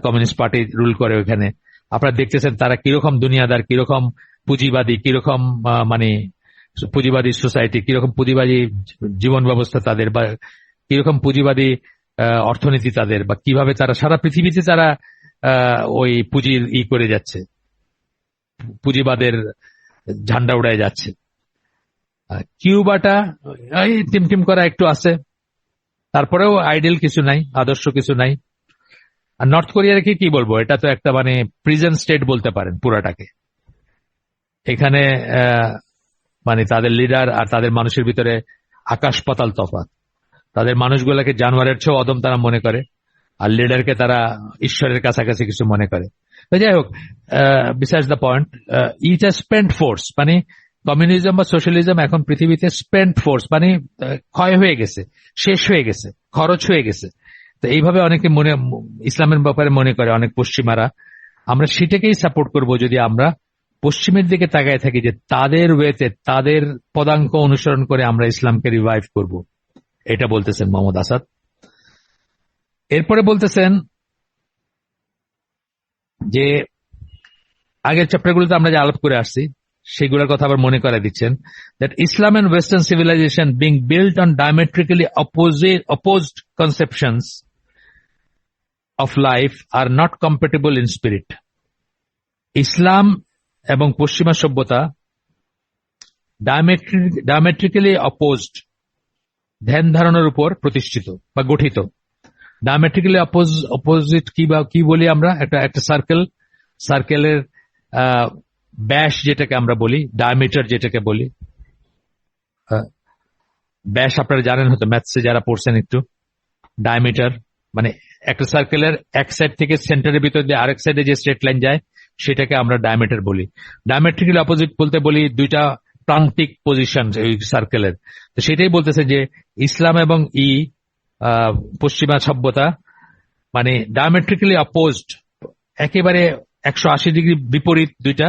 কমিউনিস্ট পার্টি রুল করে ওইখানে। আপনারা দেখতেছেন তারা কিরকম দুনিয়াদার, কিরকম পুঁজিবাদী, কিরকম মানে পুঁজিবাদী সোসাইটি, কিরকম পুঁজিবাদী জীবন ব্যবস্থা তাদের, বা কিরকম পুঁজিবাদী অর্থনীতি তাদের, বা কিভাবে তারা সারা পৃথিবীতে তারা ওই পুঁজির করে যাচ্ছে, পুঁজিবাদের ঝান্ডা উড়ায় যাচ্ছে। কিউবাটা এই টিমটিম করা একটু আছে, তারপরেও আইডিয়াল কিছু নাই, আদর্শ কিছু নাই। আর নর্থ কোরিয়ার কি বলবো, এটা তো একটা মানে প্রিজন স্টেট বলতে পারেন পুরাটাকে। এখানে মানে তাদের লিডার আর তাদের মানুষের ভিতরে আকাশ পাতাল তফাৎ। তাদের মানুষগুলোকে জানোয়ারের চেয়েও অদম তারা মনে করে, আর লিডারকে তারা ঈশ্বরের কাছাকাছি কিছু মনে করে। তো যাই হোক, besides the point, it a spent force, মানে কমিউনিজম বা সোশ্যালিজম এখন পৃথিবীতে স্পেন্ট ফোর্স, মানে ক্ষয় হয়ে গেছে, শেষ হয়ে গেছে, খরচ হয়ে গেছে। তো এইভাবে অনেকে ইসলামের ব্যাপারে মনে করে, অনেক পশ্চিমারা। আমরা সেটাকেই সাপোর্ট করব যদি আমরা পশ্চিমের দিকে তাকায় থাকি, যে তাদের ওয়েতে, তাদের পদাঙ্ক অনুসরণ করে আমরা ইসলামকে রিভাইভ করব। এটা বলতেছেন মোহাম্মদ আসাদ। এরপরে বলতেছেন যে আগের চ্যাপ্টারগুলোতে আমরা যে আলাপ করে আসছি সেগুলোর কথা আবার মনে করে দিচ্ছেন, that Islam and Western civilization being built on diametrically opposed conceptions of life are not compatible in spirit. ইসলাম এবং পশ্চিমা সভ্যতা ডায়ামেট্রিক্যালি অপোজড ধ্যান ধারণার উপর প্রতিষ্ঠিত বা গঠিত। ডায়ামেট্রিক্যালি অপোজিট কি বলি আমরা, একটা সার্কেলের ব্যাস যেটাকে আমরা বলি, ডায়ামিটার যেটাকে বলি, ব্যাস আপনারা জানেন হয়তো, ম্যাথসে যারা পড়ছেন একটু, ডায়ামিটার মানে একটা সার্কেলের এক সাইড থেকে সেন্টারের ভিতর দিয়ে আরেক সাইডে যে স্ট্রেট লাইন যায় সেটাকে আমরা ডায়ামিটার বলি। ডায়ামেট্রিক্যালি অপোজিট বলতে বলি দুইটা প্রান্তিক পজিশন এই সার্কেলের। তো সেটাই বলতেছে যে ইসলাম এবং পশ্চিমা সভ্যতা মানে ডায়ামেট্রিক্যালি অপোজড, একেবারে 180 ডিগ্রি বিপরীত দুইটা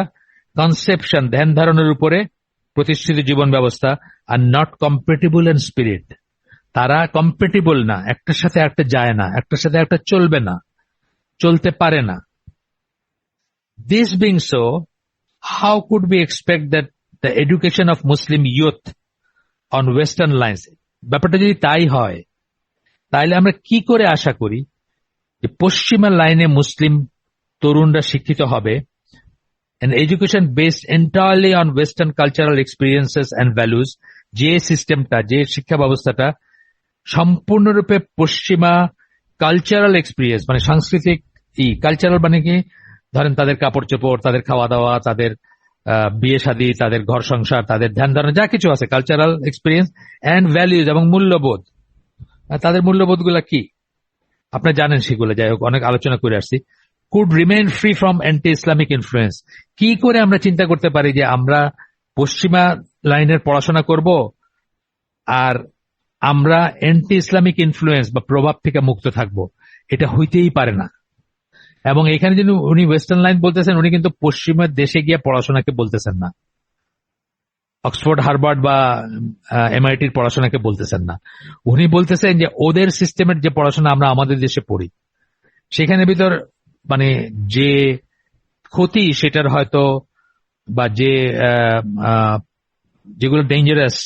কনসেপশন, ধ্যান ধারণের উপরে প্রতিষ্ঠিত জীবন ব্যবস্থা, are not compatible in spirit. তারা কম্পেটেবল না, একটার সাথে একটা যায় না, একটার সাথে একটা চলবে না, চলতে পারে না। This being so, how could we expect that the education of Muslim youth on Western lines, ব্যাপারটা যদি তাই হয় তাহলে আমরা কি করে আশা করি যে পশ্চিমা লাইনে মুসলিম তরুণরা শিক্ষিত হবে, an education based entirely on Western cultural experiences and values, যে সিস্টেমটা, যে শিক্ষা ব্যবস্থাটা সম্পূর্ণরূপে পশ্চিমা কালচারাল এক্সপিরিয়েন্স, মানে সাংস্কৃতিক কালচারাল, মানে কি ধরেন তাদের কাপড় চোপড়, তাদের খাওয়া দাওয়া, তাদের বিয়ে শাদী, তাদের ঘর সংসার, তাদের ধ্যান ধারণা যা কিছু আছে, কালচারাল এক্সপিরিয়েন্স অ্যান্ড ভ্যালিউজ এবং মূল্যবোধ। তাদের মূল্যবোধ গুলা কি আপনারা জানেন, সেগুলো যাই হোক অনেক আলোচনা করে আসছি। Could remain free from anti Islamic influence, কি করে আমরা চিন্তা করতে পারি যে আমরা পশ্চিমা লাইনের পড়াশোনা করব আর আমরা অ্যান্টি ইসলামিক ইনফ্লুয়েন্স বা প্রভাব থেকে মুক্ত থাকব, এটা হইতেই পারে না। এবং এখানে যদি উনি ওয়েস্টার্ন লাইন বলতেছেন, উনি কিন্তু পশ্চিমের দেশে গিয়ে পড়াশোনাকে বলতেছেন না, অক্সফোর্ড হার্ভার্ড বা এমআইটির পড়াশোনাকে বলতেছেন না। উনি বলতেছেন যে ওদের সিস্টেমের যে পড়াশোনা আমরা আমাদের দেশে পড়ি, সেখানে ভিতর মানে যে ক্ষতি সেটার হয়তো বা যে যেগুলো ডেঞ্জারাস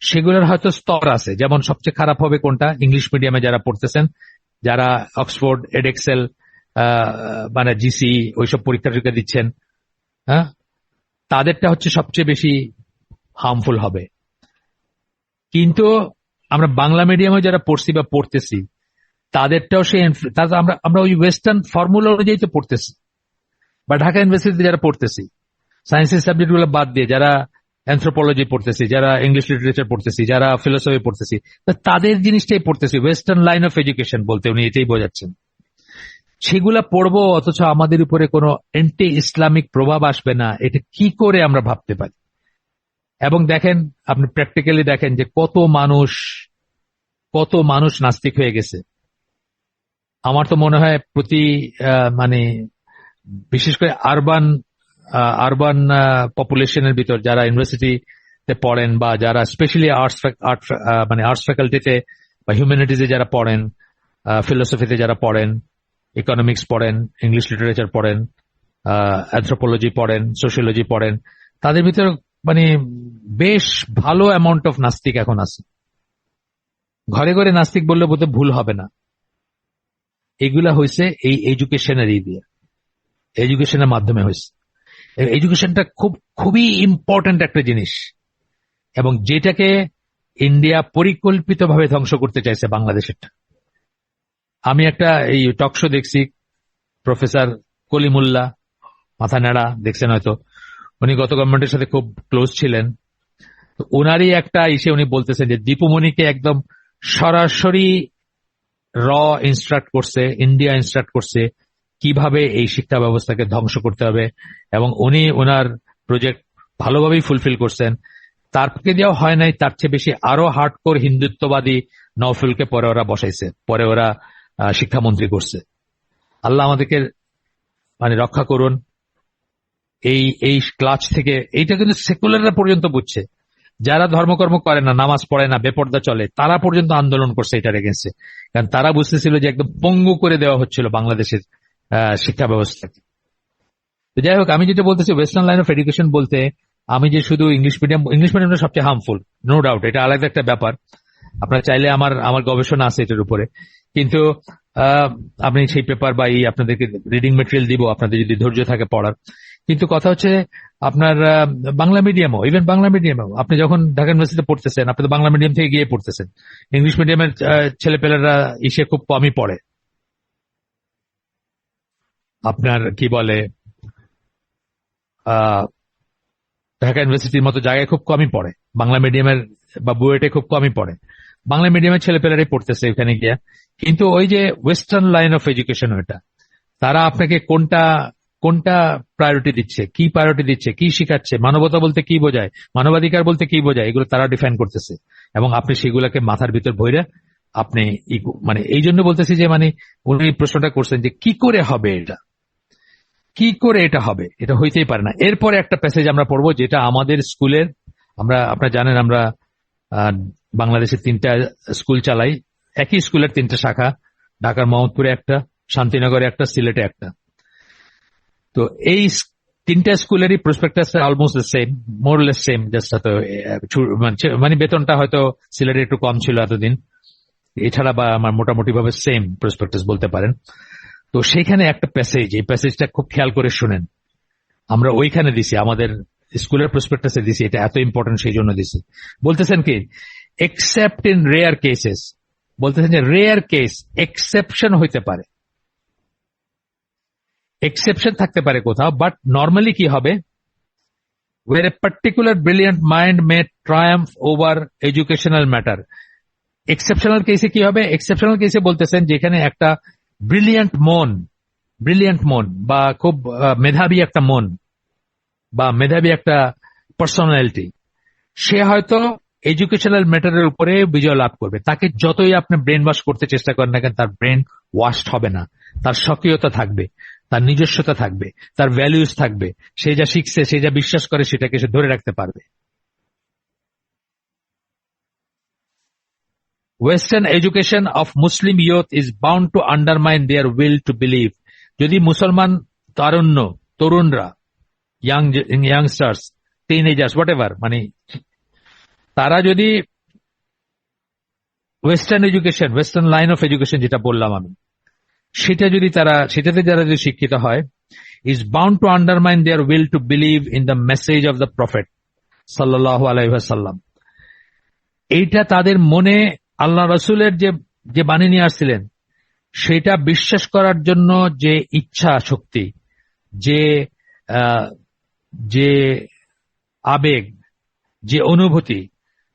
সেগুলোর হয়তো স্তর আছে। যেমন সবচেয়ে খারাপ হবে কোনটা, ইংলিশ মিডিয়ামে যারা পড়তেছেন, যারা অক্সফোর্ড, এডেক্সেল, মানে জিসি ওইসব পরীক্ষা টরীক্ষা দিচ্ছেন, হ্যাঁ, তাদেরটা হচ্ছে সবচেয়ে বেশি হার্মফুল হবে। কিন্তু আমরা বাংলা মিডিয়ামে যারা পড়ছি বা পড়তেছি, তাদেরটাও সেই আমরা ওই ওয়েস্টার্ন ফর্মুলা অনুযায়ী তো পড়তেছি। বা ঢাকা ইউনিভার্সিটিতে যারা পড়তেছি, সায়েন্সের সাবজেক্ট গুলো বাদ দিয়ে যারা অ্যানথ্রোপোলজি পড়তেছি, যারা ইংলিশ লিটারেচার পড়তেছি, যারা ফিলোসফি পড়তেছি, তাদের জিনিসটাই পড়তেছি। ওয়েস্টার্ন লাইন অফ এডুকেশন বলতে উনি এটাই বোঝাচ্ছেন। সেগুলা পড়বো অথচ আমাদের উপরে কোনো অ্যান্টি ইসলামিক প্রভাব আসবে না, এটা কি করে আমরা ভাবতে পারি? এবং দেখেন, আপনি প্র্যাকটিক্যালি দেখেন যে কত মানুষ নাস্তিক হয়ে গেছে। আমার তো মনে হয় প্রতি মানে বিশেষ করে আরবান পপুলেশনের ভিতর যারা ইউনিভার্সিটিতে পড়েন বা যারা স্পেশালি আর্টস ফ্যাকাল্টিতে বা হিউম্যানিটিজে যারা পড়েন, ফিলোসফিতে যারা পড়েন, ইকোনমিক্স পড়েন, ইংলিশ লিটারেচার পড়েন, অ্যানথ্রোপোলজি পড়েন, সোশিয়োলজি পড়েন, তাদের ভিতরে মানে বেশ ভালো অ্যামাউন্ট অফ নাস্তিক এখন আছে। ঘরে ঘরে নাস্তিক বললে বোধহয় ভুল হবে না। এগুলা হয়েছে এই এডুকেশনের দিয়ে, এডুকেশনের মাধ্যমে হয়েছে। এডুকেশনটা খুবই ইম্পর্ট্যান্ট একটা জিনিস, এবং যেটাকে ইন্ডিয়া পরিকল্পিতভাবে ধ্বংস করতে চাইছে বাংলাদেশেরটা। আমি একটা এই টক শো দেখছি, প্রফেসর কলিমুল্লাহ, মাথা নেড়া, দেখছেন হয়তো, উনি গত গভর্নমেন্টের সাথে খুব ক্লোজ ছিলেন। তো ওনারই একটা ইসে উনি বলতেছেন যে দীপুমণিকে একদম সরাসরি ইনস্ট্রাক্ট করছে, ইন্ডিয়া ইনস্ট্রাক্ট করছে কিভাবে এই শিক্ষা ব্যবস্থাকে ধ্বংস করতে হবে, এবং উনি ওনার প্রজেক্ট ভালোভাবেই ফুলফিল করছেন। তারপরে দেওয়া হয় নাই, তার চেয়ে বেশি আরো হার্ডকোর হিন্দুত্ববাদী নওফুলকে পরে ওরা বসাইছে, পরে ওরা শিক্ষামন্ত্রী করছে। আল্লাহ আমাদেরকে মানে রক্ষা করুন এই ক্লাচ থেকে। এইটা কিন্তু সেকুলাররা পর্যন্ত বুঝছে, যারা ধর্মকর্ম করে না, নামাজ পড়ে না, বেপর্দা চলে, তারা পর্যন্ত আন্দোলন করছে এটার এগেন্সে। কারণ তারা বুঝতেছিল যে একদম পঙ্গু করে দেওয়া হচ্ছিল বাংলাদেশের শিক্ষা ব্যবস্থাকে। যাই হোক, আমি যেটা বলতেছি ওয়েস্টার্ন লাইন অফ এডুকেশন বলতে আমি যে শুধু ইংলিশ মিডিয়ামটা সবচেয়ে হার্মফুল, নো ডাউট, এটা আলাদা একটা ব্যাপার। আপনার চাইলে আমার গবেষণা আছে এটার উপরে, কিন্তু আপনি সেই পেপার বা এই আপনাদেরকে রিডিং মেটেরিয়াল দিব আপনাদের যদি ধৈর্য থাকে পড়ার। কিন্তু কথা হচ্ছে আপনার বাংলা মিডিয়ামও, ইভেন বাংলা মিডিয়ামও আপনি যখন ঢাকা ইউনিভার্সিটিতে পড়তেছেন, আপনি তো বাংলা মিডিয়াম থেকে গিয়ে পড়তেছেন। ইংলিশ মিডিয়ামের ছেলেপেলেরা ইসে খুব কমই পড়ে, আপনার কি বলে ঢাকা ইউনিভার্সিটির মতো জায়গায় খুব কমই পড়ে, বাংলা মিডিয়ামের বা বুয়েটে খুব কমই পড়ে। বাংলা মিডিয়ামের ছেলেপেলেরাই পড়তেছে ওখানে গিয়া। কিন্তু ওই যে ওয়েস্টার্ন লাইন অফ এডুকেশন, ওইটা তারা আপনাকে কোনটা প্রায়োরিটি দিচ্ছে, কি প্রায়োরিটি দিচ্ছে, কি শিখাচ্ছে, মানবতা বলতে কি বোঝায়, মানবাধিকার বলতে কি বোঝায়, এগুলো তারা ডিফাইন করতেছে। এবং আপনি সেগুলোকে মাথার ভিতর ভরে আপনি মানে এই জন্য বলতেছি যে মানে উনি প্রশ্নটা করছেন যে কি করে হবে এটা, কি করে এটা হবে, এটা হইতেই পারে না। এরপরে একটা প্যাসেজ আমরা পড়বো যেটা আমাদের স্কুলের, আপনারা জানেন আমরা বাংলাদেশের 3টা স্কুল চালাই, একই স্কুলের 3টা শাখা, ঢাকার মোহাম্মদপুরে একটা, শান্তিনগরে একটা, সিলেটে একটা। তো এই 3টা স্কুলেরই prospectus almost the same, more less same, just হয়তো মানে বেতনটা হয়তো সিলেটে একটু কম ছিল এতদিন, এছাড়া বা আমার মোটামুটি ভাবে সেম প্রসপেক্টাস বলতে পারেন। তো সেখানে একটা প্যাসেজ, এই প্যাসেজটা খুব খেয়াল করে শুনেন, আমরা ওইখানে দিছি, আমাদের স্কুলের প্রসপেক্টাসে দিছি, এটা এত ইম্পর্টেন্ট সেই জন্য দিছি। বলতেছেন কি, এক্সেপ্ট ইন রেয়ার কেসেস, বলতেছেন যে রেয়ার কেস, এক্সেপশন হইতে পারে, এক্সেপশন থাকতে পারে কোথাও, বাট নর্মালি কি হবে, where a particular brilliant mind may triumph over educational matter. Exceptional কেসে কি হবে, এক্সেপশনাল কেসে বলতেছেন যেখানে একটা ব্রিলিয়ান্ট মন বা খুব মেধাবী একটা মন বা মেধাবী একটা পার্সোনালিটি, সে হয়তো এডুকেশনাল ম্যাটারের উপরে বিজয় লাভ করবে। তাকে যতই আপনি ব্রেন ওয়াশ করতে চেষ্টা করেন না কেন, তার ব্রেন ওয়াশড হবে না। তার স্বকীয়তা থাকবে, তার নিজস্বতা থাকবে, তার ভ্যালুস থাকবে। সে যা শিখছে, সে যা বিশ্বাস করে, সেটাকে সে ধরে রাখতে পারবে। Western education of Muslim youth is bound to undermine their will to believe. যদি মুসলমান তরুণরা, youngsters, teenagers, whatever, মানে তারা যদি ওয়েস্টার্ন লাইন অফ এডুকেশন যেটা বললাম আমি, সেটাতে যারা যদি শিক্ষিত হয়, is bound to undermine their will to believe in the message of the Prophet sallallahu alaihi wasallam. এইটা তাদের মনে আল্লাহ রসুলের যে বাণী নিয়ে আসছিলেন সেটা বিশ্বাস করার জন্য যে ইচ্ছা শক্তি, যে আবেগ, যে অনুভূতি,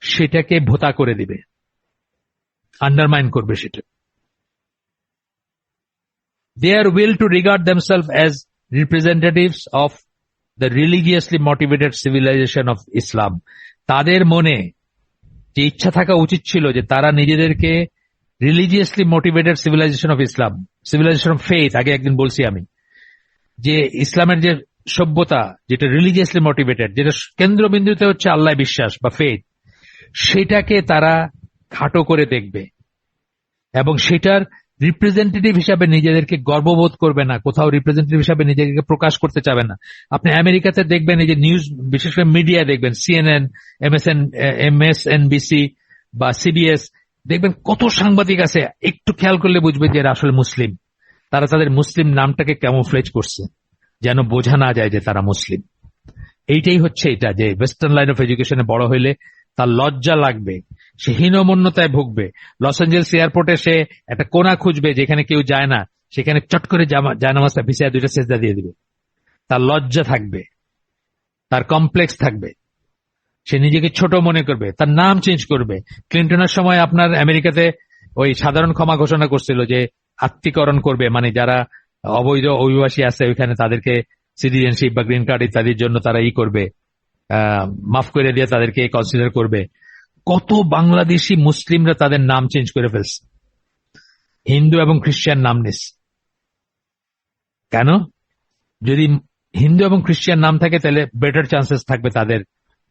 সেটাকে ভোতা করে দিবে, আন্ডারমাইন করবে সেটা। Their will to regard themselves as representatives of the religiously motivated civilization of Islam. তাদের মনে যে ইচ্ছা থাকা উচিত ছিল যে তারা নিজেদেরকে religiously motivated civilisation of Islam, civilisation of faith, আগে একদিন বলছি আমি, যে ইসলামের যে সভ্যতা, যেটা রিলিজিয়াসলি মোটিভেটেড, যেটা কেন্দ্রবিন্দুতে হচ্ছে আল্লাহ বিশ্বাস বা ফেথ, সেটাকে তারা খাটো করে দেখবে এবং সেটার রিপ্রেজেন্টেটিভ হিসাবে নিজেদেরকে গর্ববোধ করবে না, কোথাও রিপ্রেজেন্টেটিভ হিসাবে নিজেকে প্রকাশ করতে চাবে না। আপনি আমেরিকাতে দেখবেন, এই যে নিউজ, বিশেষ করে মিডিয়া দেখবেন, CNN, MSNBC বা CBS, দেখবেন কত সাংবাদিক আছে, একটু খেয়াল করলে বুঝবে যে এরা আসলে মুসলিম। তারা তাদের মুসলিম নামটাকে ক্যামোফ্লেজ করছে যেন বোঝা না যায় যে তারা মুসলিম। এইটাই হচ্ছে এটা, যে ওয়েস্টার্ন লাইন অফ এডুকেশনে বড় হইলে তার লজ্জা লাগবে, সে হীনমন্যতায় ভুগবে। লস অ্যাঞ্জেলস এয়ারপোর্টে সে একটা কোণা খুঁজবে যেখানে কেউ যায় না, সেখানে চট করে জায়নামাজটা ভিসায় 2টা সেজদা দিয়ে দিবে। তার লজ্জা থাকবে, তার কমপ্লেক্স থাকবে, সে নিজেকে ছোট মনে করবে, তার নাম চেঞ্জ করবে। ক্লিন্টনের সময় আপনার আমেরিকাতে ওই সাধারণ ক্ষমা ঘোষণা করছিল যে আত্মীকরণ করবে, মানে যারা অবৈধ অভিবাসী আছে ওইখানে তাদেরকে সিটিজেনশিপ বা গ্রিন কার্ড ইত্যাদির জন্য তারা করবে, মাফ করে দিয়ে তাদেরকে কনসিডার করবে। কত বাংলাদেশি মুসলিমরা তাদের নাম চেঞ্জ করে ফেলছে, হিন্দু এবং খ্রিস্টান নাম নিচ্ছে। কেন? যদি হিন্দু এবং খ্রিস্টান নাম থাকে তাহলে বেটার চান্সেস থাকবে তাদের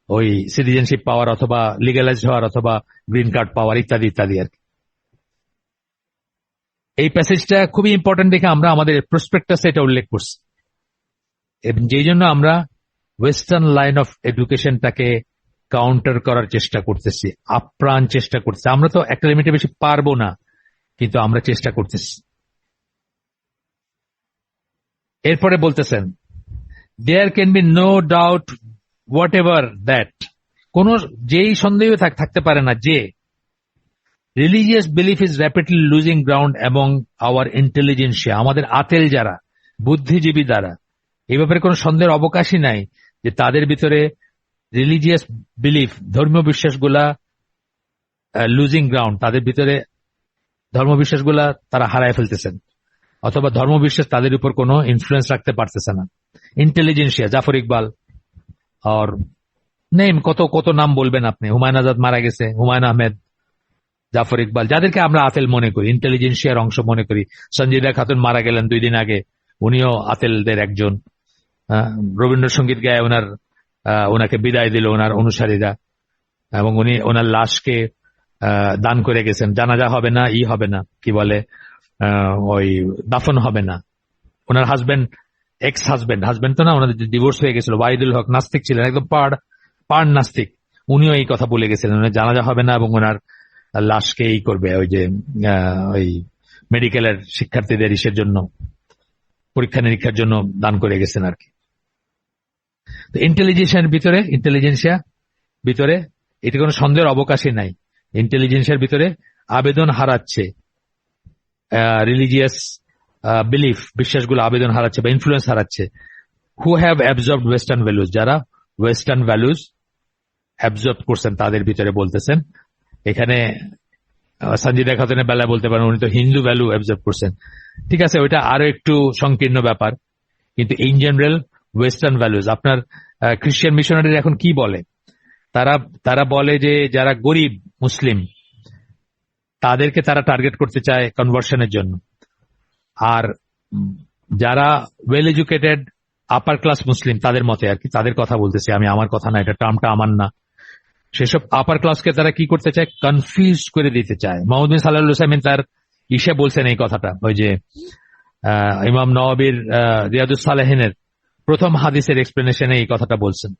ওই সিটিজেনশিপ পাওয়ার, অথবা লিগালাইজ হওয়ার, অথবা গ্রিন কার্ড পাওয়ার, ইত্যাদি ইত্যাদি আর কি। এই প্যাসেজটা খুবই ইম্পর্টেন্ট দেখে আমরা আমাদের প্রসপেক্টাসে এটা উল্লেখ করছি, এবং যেই জন্য আমরা ওয়েস্টার্ন লাইন অফ এডুকেশনটাকে কাউন্টার করার চেষ্টা করতেছি, আপ্রাণ চেষ্টা করতেছি। আমরা তো একটা লিমিটে বেশি পারবো না, কিন্তু আমরা চেষ্টা করতেছি। এরপরে বলতেছেন, there can be no doubt whatever that, কোন যেই সন্দেহ থাকতে পারে না যে religious belief is rapidly losing ground among our intelligentsia, আমাদের আতেল যারা, বুদ্ধিজীবী দ্বারা, এই ব্যাপারে কোনো সন্দেহের অবকাশই নাই যে তাদের ভিতরে রিলিজিয়াস বিলিফ, ধর্মীয় বিশ্বাসগুলা লুজিং গ্রাউন্ড, তাদের ভিতরে ধর্মবিশ্বাসগুলা তারা হারায় ফেলতেছেন, অথবা ধর্মবিশ্বাস তাদের উপর কোনো ইনফ্লুয়েন্স রাখতে পারতেছে না। ইন্টেলিজেন্সিয়া, জাফর ইকবাল আর নেম, কত কত নাম বলবেন আপনি, হুমায়ুন আজাদ মারা গেছে, হুমায়ুন আহমেদ, জাফর ইকবাল, যাদেরকে আমরা আতেল মনে করি, ইন্টেলিজেন্সিয়ার অংশ মনে করি। সঞ্জিদা খাতুন মারা গেলেন 2 দিন আগে, উনিও আতেলদের একজন। রবীন্দ্রসঙ্গীত গায়ে ওনাকে বিদায় দিল ওনার অনুসারীরা, এবং উনি ওনার লাশকে দান করে গেছেন। জানাজা হবে না, হবে না, কি বলে, ওই দাফন হবে না। ওনার হাজবেন্ড, এক্স হাজবেন্ড তো না, ওনাদের ডিভোর্স হয়ে গেছিল, ওয়াহিদুল হক নাস্তিক ছিলেন, একদম পাড় নাস্তিক, উনিও এই কথা বলে গেছিলেন, ওনার জানাজা হবে না এবং ওনার লাশকে করবে, ওই যে ওই মেডিকেলের শিক্ষার্থীদের ইসের জন্য, পরীক্ষা নিরীক্ষার জন্য দান করে গেছেন আর কি। ইন্টেলিজেন্সিয়া ভিতরে এটা কোনো সন্দেহের অবকাশই নাই। ইন্টেলিজেন্সিয়ার ভিতরে আবেদন হারাচ্ছে, রিলিজিয়াস বিলিফ, বিশ্বাসগুলো আবেদন হারাচ্ছে বা ইনফ্লুয়েন্স হারাচ্ছে। Who have absorbed western values, যারা ওয়েস্টার্ন ভ্যালুজ অ্যাবজর্ব করছেন তাদের ভিতরে বলতেছেন। এখানে সঞ্জিদা খাতুনের বেলায় বলতে পারেন উনি তো হিন্দু ভ্যালু অ্যাবজর্ব করছেন, ঠিক আছে, ওইটা আরো একটু সংকীর্ণ ব্যাপার, কিন্তু ইন জেনারেল ওয়েস্টার্ন ভ্যালুজ। আপনার খ্রিস্টান মিশনারি এখন কি বলে, তারা তারা বলে যে যারা গরিব মুসলিম তাদেরকে তারা টার্গেট করতে চায় কনভার্সনের জন্য, আর যারা ওয়েল এডুকেটেড আপার ক্লাস মুসলিম তাদের মতে আর কি, তাদের কথা বলতেছি আমি, আমার কথা না, এটা টার্মটা আমার না, সেসব আপার ক্লাসকে তারা কি করতে চায়, কনফিউজ করে দিতে চায়। মোহাম্মদ বিন সাল্লাল্লাহু আলাইহি ওয়াসাল্লাম তার ইসে বলছেন এই কথাটা, ওই যে ইমাম নওয়াবীর রিয়াদুস সালেহিনের প্রথম হাদিসের এক্সপ্লেনেশনে এই কথাটা বলছেন।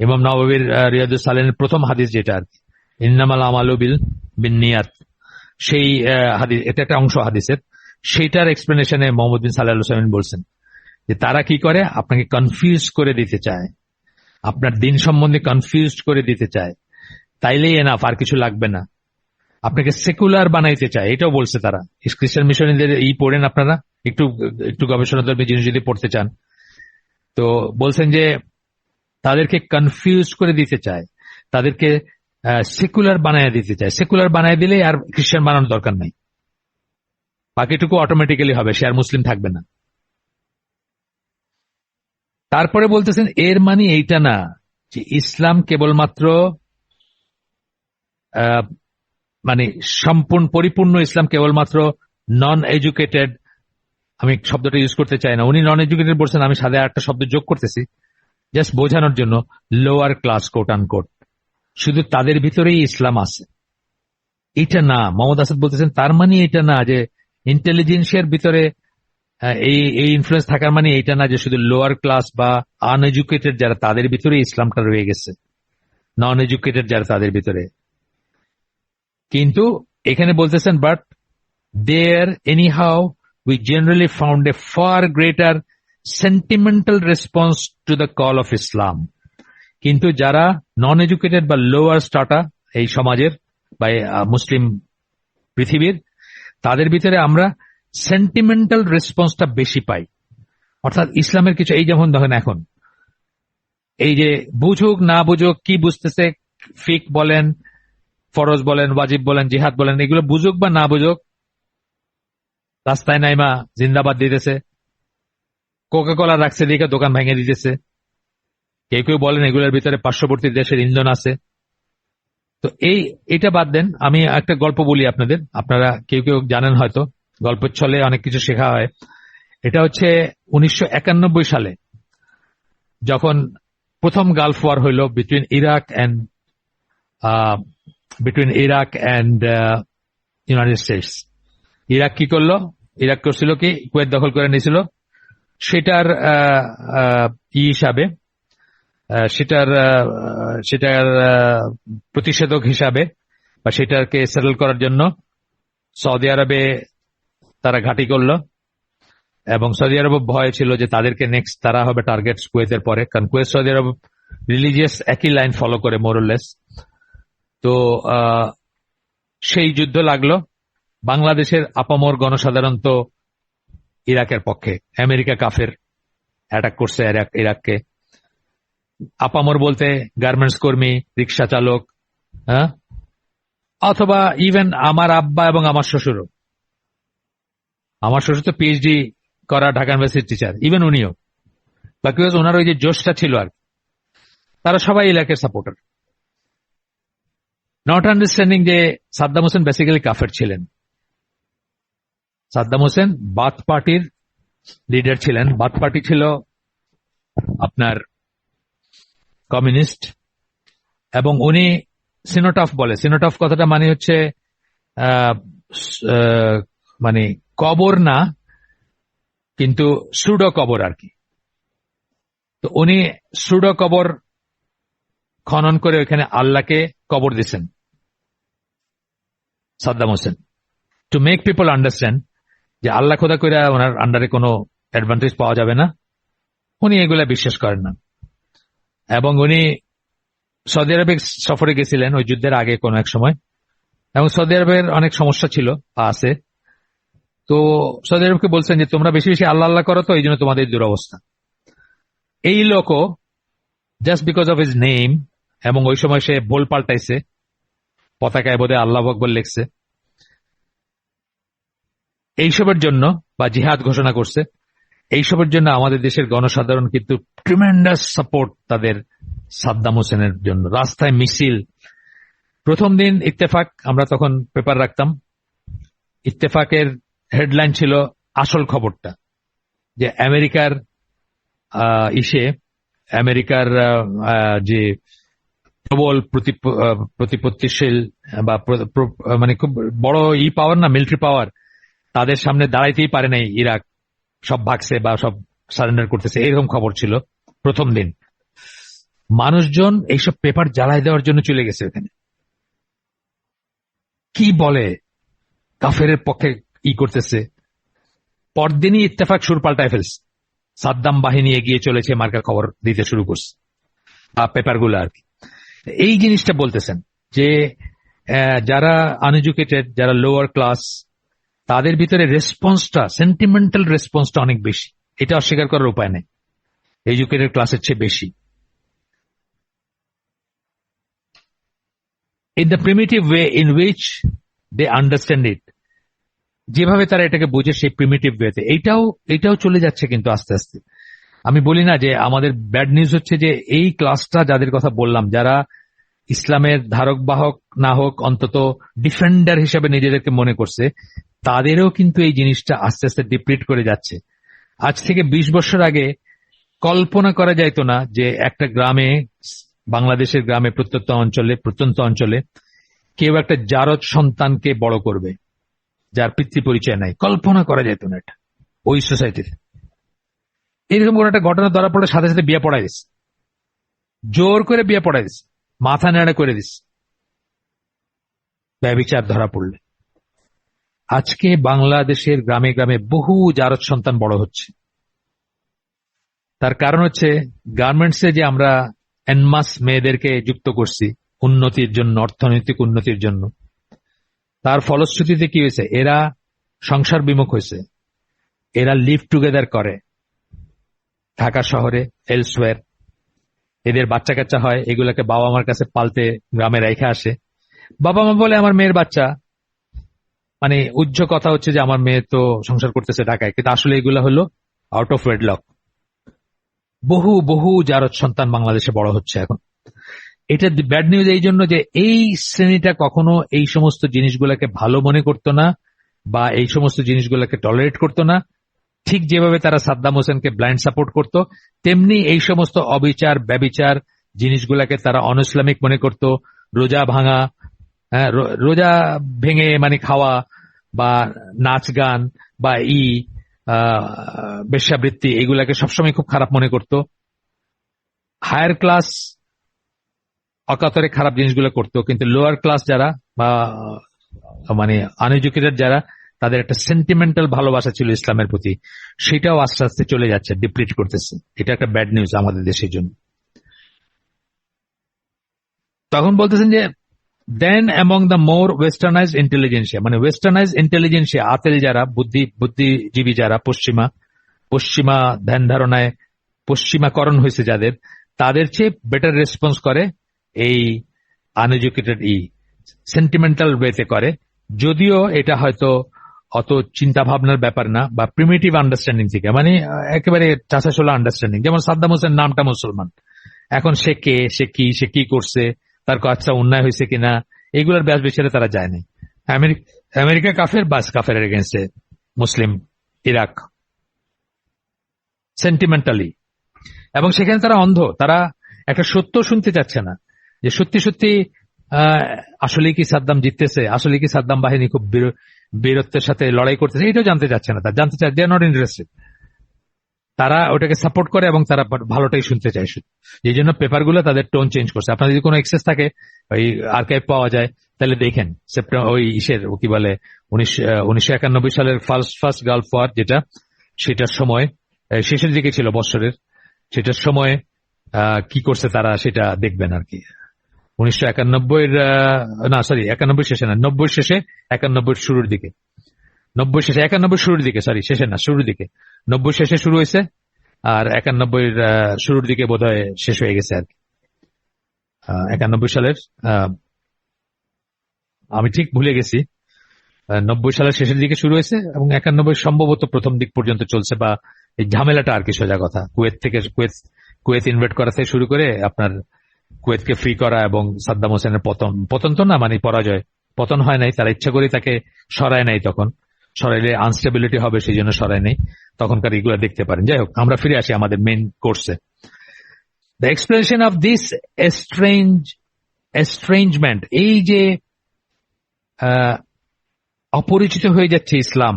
ইমাম নওয়াবীর রিয়াদুস সালেহিনের প্রথম হাদিস যেটা আর কি, ইন্নামাল আমালু বিন্নিয়াত, সেই হাদিস, এটা একটা অংশ হাদিসের, সেইটার এক্সপ্লেনেশনে মোহাম্মদ বিন সাল্লাল্লাহু আলাইহি ওয়াসাল্লাম বলছেন যে তারা কি করে, আপনাকে কনফিউজ করে দিতে চায়, আপনার দিন সম্বন্ধে কনফিউজ করে দিতে চায়, তাইলেই এনাফ, আর কিছু লাগবে না, আপনাকে সেকুলার বানাইতে চায়, এটাও বলছে তারা। খ্রিস্টান মিশনারিদের পড়েন আপনারা, একটু একটু গবেষণাধর্মী জিনিস যদি পড়তে চান, তো বলছেন যে তাদেরকে কনফিউজ করে দিতে চায়, তাদেরকে সেকুলার বানায় দিতে চায়। সেকুলার বানায় দিলে আর খ্রিস্টান বানানোর দরকার নাই, বাকিটুকু অটোমেটিক্যালি হবে, সে আর মুসলিম থাকবে না। তারপরে বলতেছেন এর মানে এইটা না যে ইসলাম কেবলমাত্র মানে সম্পূর্ণ পরিপূর্ণ ইসলাম কেবলমাত্র নন এডুকেটেড, আমি শব্দটা ইউজ করতে চাই না, উনি নন এডুকেটেড বলছেন, আমি সাথে একটা শব্দ যোগ করতেছি জাস্ট বোঝানোর জন্য, লোয়ার ক্লাস কোট আনকোট, শুধু তাদের ভিতরেই ইসলাম আছে, এটা না। মোহাম্মদ আসাদ বলতেছেন তার মানে এটা না যে ইন্টেলিজেন্সিয়ার ভিতরে এই ইনফ্লুয়েন্স থাকার মানে এটা না যে শুধু লোয়ার ক্লাস বা আনএডুকেটেড যারা তাদের ভিতরে ইসলামটা রয়ে গেছে, নন এডুকেটেড যারা তাদের ভিতরে। কিন্তু এখানে বলতেছেন but there anyhow we generally found a far greater sentimental response to the call of Islam. কিন্তু যারা নন এডুকেটেড বা লোয়ার স্ট্রাটা এই সমাজের বা মুসলিম পৃথিবীর, তাদের ভিতরে আমরা সেন্টিমেন্টাল রেসপন্সটা বেশি পাই। অর্থাৎ ইসলামের কিছু, এই যেমন দেখেন এখন এই যে বুঝুক না বুঝুক, কি বুঝতেছে, ফিক বলেন, ফরজ বলেন, ওয়াজিব বলেন, জিহাদ বলেন, এগুলো বুঝুক বা না বুঝুক, রাস্তায় নাইমা জিন্দাবাদ দিতেছে, কোকা কোলা রাখছে দিকে দোকান ভেঙে দিতেছে, কেউ কেউ বলেন এগুলোর ভিতরে পার্শ্ববর্তী দেশের ইন্ধন আছে। তো এটা বাদ দেন, আমি একটা গল্প বলি আপনাদের, আপনারা কেউ কেউ জানেন হয়তো, গল্পের ছলে অনেক কিছু শেখা হয়। এটা হচ্ছে 1991 সালে যখন প্রথম গালফ ওয়ার হইল between Iraq and United states. Iraq কি করলো, ইরাক করছিল কি, কুয়েত দখল করে নিয়েছিল, সেটার হিসাবে, সেটার প্রতিষেধক হিসাবে বা সেটাকে সেটেল করার জন্য সৌদি আরবে তারা ঘাঁটি করলো, এবং সৌদি আরব ভয় ছিল যে তাদেরকে নেক্সট তারা হবে টার্গেট কুয়েতের পরে, কারণ কুয়েত সৌদি আরব রিলিজিয়াস একই লাইন ফলো করে মোরলেস। তো সেই যুদ্ধ লাগলো, বাংলাদেশের আপামর গণসাধারণ তো ইরাকের পক্ষে, আমেরিকা কাফের, অ্যাটাক করছে ইরাককে। আপামর বলতে গার্মেন্টস কর্মী, রিক্সা চালক, হ্যাঁ, অথবা ইভেন আমার আব্বা এবং আমার শ্বশুরও, আমার শ্বশুর তো পিএইচডি করা ঢাকা ইউনিভার্সিটির টিচার, ইভেন উনিও, বাকি ওনার ওই যে জোশটা ছিল আর, তারা সবাই ইরাকের সাপোর্টার, নট আন্ডারস্ট্যান্ডিং যে সাদ্দাম হোসেন বেসিক্যালি কাফের ছিলেন। সাদ্দাম হোসেন বাথ পার্টির লিডার ছিলেন। বাথ পার্টি ছিল আপনার কমিউনিস্ট, এবং উনি সিনোটফ বলে, সিনোটফ কথাটা মানে হচ্ছে মানে কবর না, কিন্তু সুডো কবর আর কি। তো উনি সুডো কবর খনন করে ওইখানে আল্লাহকে কবর দিচ্ছেন Saddam Hossain, to make people understand যে আল্লাহ খোদা করে ওনার আন্ডারে কোনো অ্যাডভান্টেজ পাওয়া যাবে না, উনি এগুলা বিশ্বাস করেন না। এবং উনি সৌদি আরবে সফরে গেছিলেন ওই যুদ্ধের আগে কোনো এক সময়, এবং সৌদি আরবের অনেক সমস্যা ছিল আছে, তো সৌদি আরবকে বলছেন যে তোমরা বেশি বেশি আল্লাহ আল্লাহ করো, তো এই জন্য তোমাদের দুরবস্থা। এই লোকও just because of his name, এবং ওই সময় সে বোল পাল্টাইছে, পতাকায় বোধহয় আল্লাহু আকবার লিখছে, এইসবের জন্য বা জিহাদ ঘোষণা করছে, এইসবের জন্য আমাদের দেশের গণসাধারণ কিন্তু ট্রিমেন্ডাস সাপোর্ট তাদের সাদ্দাম হোসেনের জন্য। রাস্তায় মিছিল, প্রথম দিন ইত্তেফাক, আমরা তখন পেপার রাখতাম, ইত্তেফাকের হেডলাইন ছিল আসল খবরটা, যে আমেরিকার আমেরিকার যে প্রবল প্রতিপত্তিশীল বা মানে খুব বড় পাওয়ার না, মিলিটারি পাওয়ার, তাদের সামনে দাঁড়াইতেই পারে নাই ইরাক, সব ভাগছে বা সব সারেন্ডার করতেছে, এরকম খবর ছিল প্রথম দিন। মানুষজন এইসব পেপার জ্বালাই দেওয়ার জন্য চলে গেছে ওখানে। কি বলে কাফেরের পক্ষে করতেছে, পরদিনই ইত্তেফাক সুর পাল্টায় ফেলছে, সাদ্দাম বাহিনী এগিয়ে চলেছে মার্কা খবর দিতে শুরু করছে পেপারগুলো আর কি। এই জিনিসটা বলতেছেন যে যারা আনএডুকেটেড, যারা লোয়ার ক্লাস, তাদের ভিতরে রেসপন্সটা, সেন্টিমেন্টাল রেসপন্সটা অনেক বেশি, এটা অস্বীকার করার উপায় নেই, এডুকেটেড ক্লাসের চেয়ে বেশি। In the primitive way in which they understand it, যেভাবে তারা এটাকে বুঝে সেই প্রিমিটিভ ওয়েতে, এইটাও চলে যাচ্ছে কিন্তু আস্তে আস্তে। আমি বলি না যে আমাদের ব্যাড নিউজ হচ্ছে যে এই ক্লাসটা যাদের কথা বললাম, যারা ইসলামের ধারক বাহক না হোক, অন্তত ডিফেন্ডার হিসেবে নিজেদেরকে মনে করছে, তাদেরও কিন্তু এই জিনিসটা আস্তে আস্তে ডিপ্লিট করে যাচ্ছে। আজ থেকে 20 বছর আগে কল্পনা করা যাইত না যে একটা গ্রামে, বাংলাদেশের গ্রামে, প্রত্যন্ত অঞ্চলে কেউ একটা জারজ সন্তানকে বড় করবে যার পিতৃ পরিচয় নাই। কল্পনা করা যেত না এটা ওই সোসাইটিতে। এরকম কোন একটা ঘটনা ধরা পড়লে সাথে সাথে বিয়ে পড়াই দিচ্ছে, জোর করে বিয়ে পড়াই দিচ্ছে, মাথা নেড়া করে দিচ্ছে ব্যভিচার ধরা পড়লে। আজকে বাংলাদেশের গ্রামে গ্রামে বহু জারজ সন্তান বড় হচ্ছে। তার কারণ হচ্ছে গার্মেন্টসে যে আমরা এনমাস মেয়েদেরকে যুক্ত করছি উন্নতির জন্য, অর্থনৈতিক উন্নতির জন্য, তার ফলশ্রুতিতে কি হয়েছে, এরা সংসার বিমুখ হয়েছে, এরা লিভ টুগেদার করে ঢাকা শহরে, এলসওয়্যার, এদের বাচ্চা কাচ্চা হয়, এগুলোকে বাবা মার কাছে পালতে গ্রামে রেখে আসে। বাবা মা বলে আমার মেয়ের বাচ্চা, মানে উচ্চ কথা হচ্ছে যে আমার মেয়ে তো সংসার করতেছে ঢাকায়, কিন্তু আসলে এগুলো হলো আউট অফ ওয়েডলক। বহু বহু জারজ সন্তান বাংলাদেশে বড় হচ্ছে এখন। এটা ব্যাড নিউজ এই জন্য যে এই শ্রেণীটা কখনো এই সমস্ত জিনিসগুলোকে ভালো মনে করতো না বা এই সমস্ত জিনিসগুলোকে টলারেট করতো না। ঠিক যেভাবে তারা সাদ্দাম হোসেনকে ব্লাইন্ড সাপোর্ট করত, তেমনি এই সমস্ত অবিচার, ব্যবিচার জিনিসগুলাকে তারা অনইসলামিক মনে করত। রোজা ভাঙা, রোজা ভেঙে মানে খাওয়া, বা নাচ গান, বা বেশ্যাবৃত্তি, এগুলাকে সবসময় খুব খারাপ মনে করত। হায়ার ক্লাস অকাতরে খারাপ জিনিসগুলো করতো, কিন্তু লোয়ার ক্লাস যারা বা মানে আনএডুকেটেড যারা, তাদের একটা সেন্টিমেন্টাল ভালোবাসা ছিল ইসলামের প্রতি, সেটাও আস্তে আস্তে চলে যাচ্ছে, ডিপ্লিট করতেছে। এটা একটা ব্যাড নিউজ আমাদের দেশের জন্য। তখন বলতেছেন যে দেন অ্যামং দ্য মোর ওয়েস্টার্নাইজড ইন্টেলিজেন্সিয়া, মানে ওয়েস্টার্নাইজড ইন্টেলিজেন্সিয়া, আতেল যারা, বুদ্ধিজীবী যারা, পশ্চিমা ধ্যান ধারণায় পশ্চিমাকরণ হয়েছে যাদের, তাদের চেয়ে বেটার রেসপন্স করে এই আনএডুকেটেড সেন্টিমেন্টাল ওয়েতে করে। যদিও এটা হয়তো অত চিন্তা ভাবনার ব্যাপার না, বা প্রিমিটিভ আন্ডারস্ট্যান্ডিং থেকে, মানে একেবারে চাষাশোলা আন্ডারস্ট্যান্ডিং। যেমন সাদ্দাম হোসেন নামটা মুসলমান, এখন সে কে, সে কি করছে, তার কাজটা অন্যায় হয়েছে কিনা, এগুলোর ব্যাস বিচারে তারা যায় নাই। আমেরিকা কাফের, বাস কাফের এগেন্স্টে মুসলিম ইরাক সেন্টিমেন্টালি। এবং সেখানে তারা অন্ধ, তারা একটা সত্য শুনতে চাচ্ছে না যে সত্যি সত্যি আসলে কি সাদ্দাম জিততেছে, আসলে কি সাদ্দাম বাহিনী খুব বীরত্বের সাথে লড়াই করতেছে, এটাও জানতে চাচ্ছে না। তারা জানতে চায়, দে আর নট ইন্টারেস্টেড। তারা ওটাকে সাপোর্ট করে এবং তারা ভালোটাই শুনতে চায় শুধু। এই জন্য পেপারগুলো তাদের টোন চেঞ্জ করছে। আপনার যদি কোনো এক্সেস থাকে, ওই আর্কাইভ পাওয়া যায়, তাহলে দেখেন সেপ্টেম্বর ওই কি বলে 1991 সালের ফার্স্ট গালফ ওয়ার, যেটা সেটার সময় শেষের দিকে ছিল বছরের, সেটার সময় কি করছে তারা, সেটা দেখবেন আর কি। 1991 না, সরি 91 শেষে না, 90 শেষে, 91 শুরুর দিকে, 90 শেষে 91 শুরুর দিকে, সরি শেষে না, শুরুর দিকে। 90 শেষে শুরু হয়েছে, আর 91 শুরুর দিকে বোধহয় শেষ হয়ে গেছে আর কি। 91 সালের আমি ঠিক ভুলে গেছি, 90 সালের শেষের দিকে শুরু হয়েছে এবং 91 সম্ভবত প্রথম দিক পর্যন্ত চলছে, বা এই ঝামেলাটা আর কি, সোজা কথা। কুয়েত ইনভেট করা থেকে শুরু করে আপনার কুয়েতকে ফ্রি করা এবং সাদ্দাম হোসেনের পতন তো না, মানে পরাজয়, পতন হয় নাই, তারা ইচ্ছা করে তাকে সরায় নাই, তখন সরাইলে আনস্টেবিলিটি হবে সেই জন্য সরায় নেই, তখনকার এগুলো দেখতে পারেন। যাই হোক, আমরা ফিরে আসি আমাদের মেইন কোর্সে। দ্য এক্সপ্লেনেশন অফ দিস এস্ট্রেঞ্জমেন্ট, এই যে অপরিচিত হয়ে যাচ্ছে ইসলাম,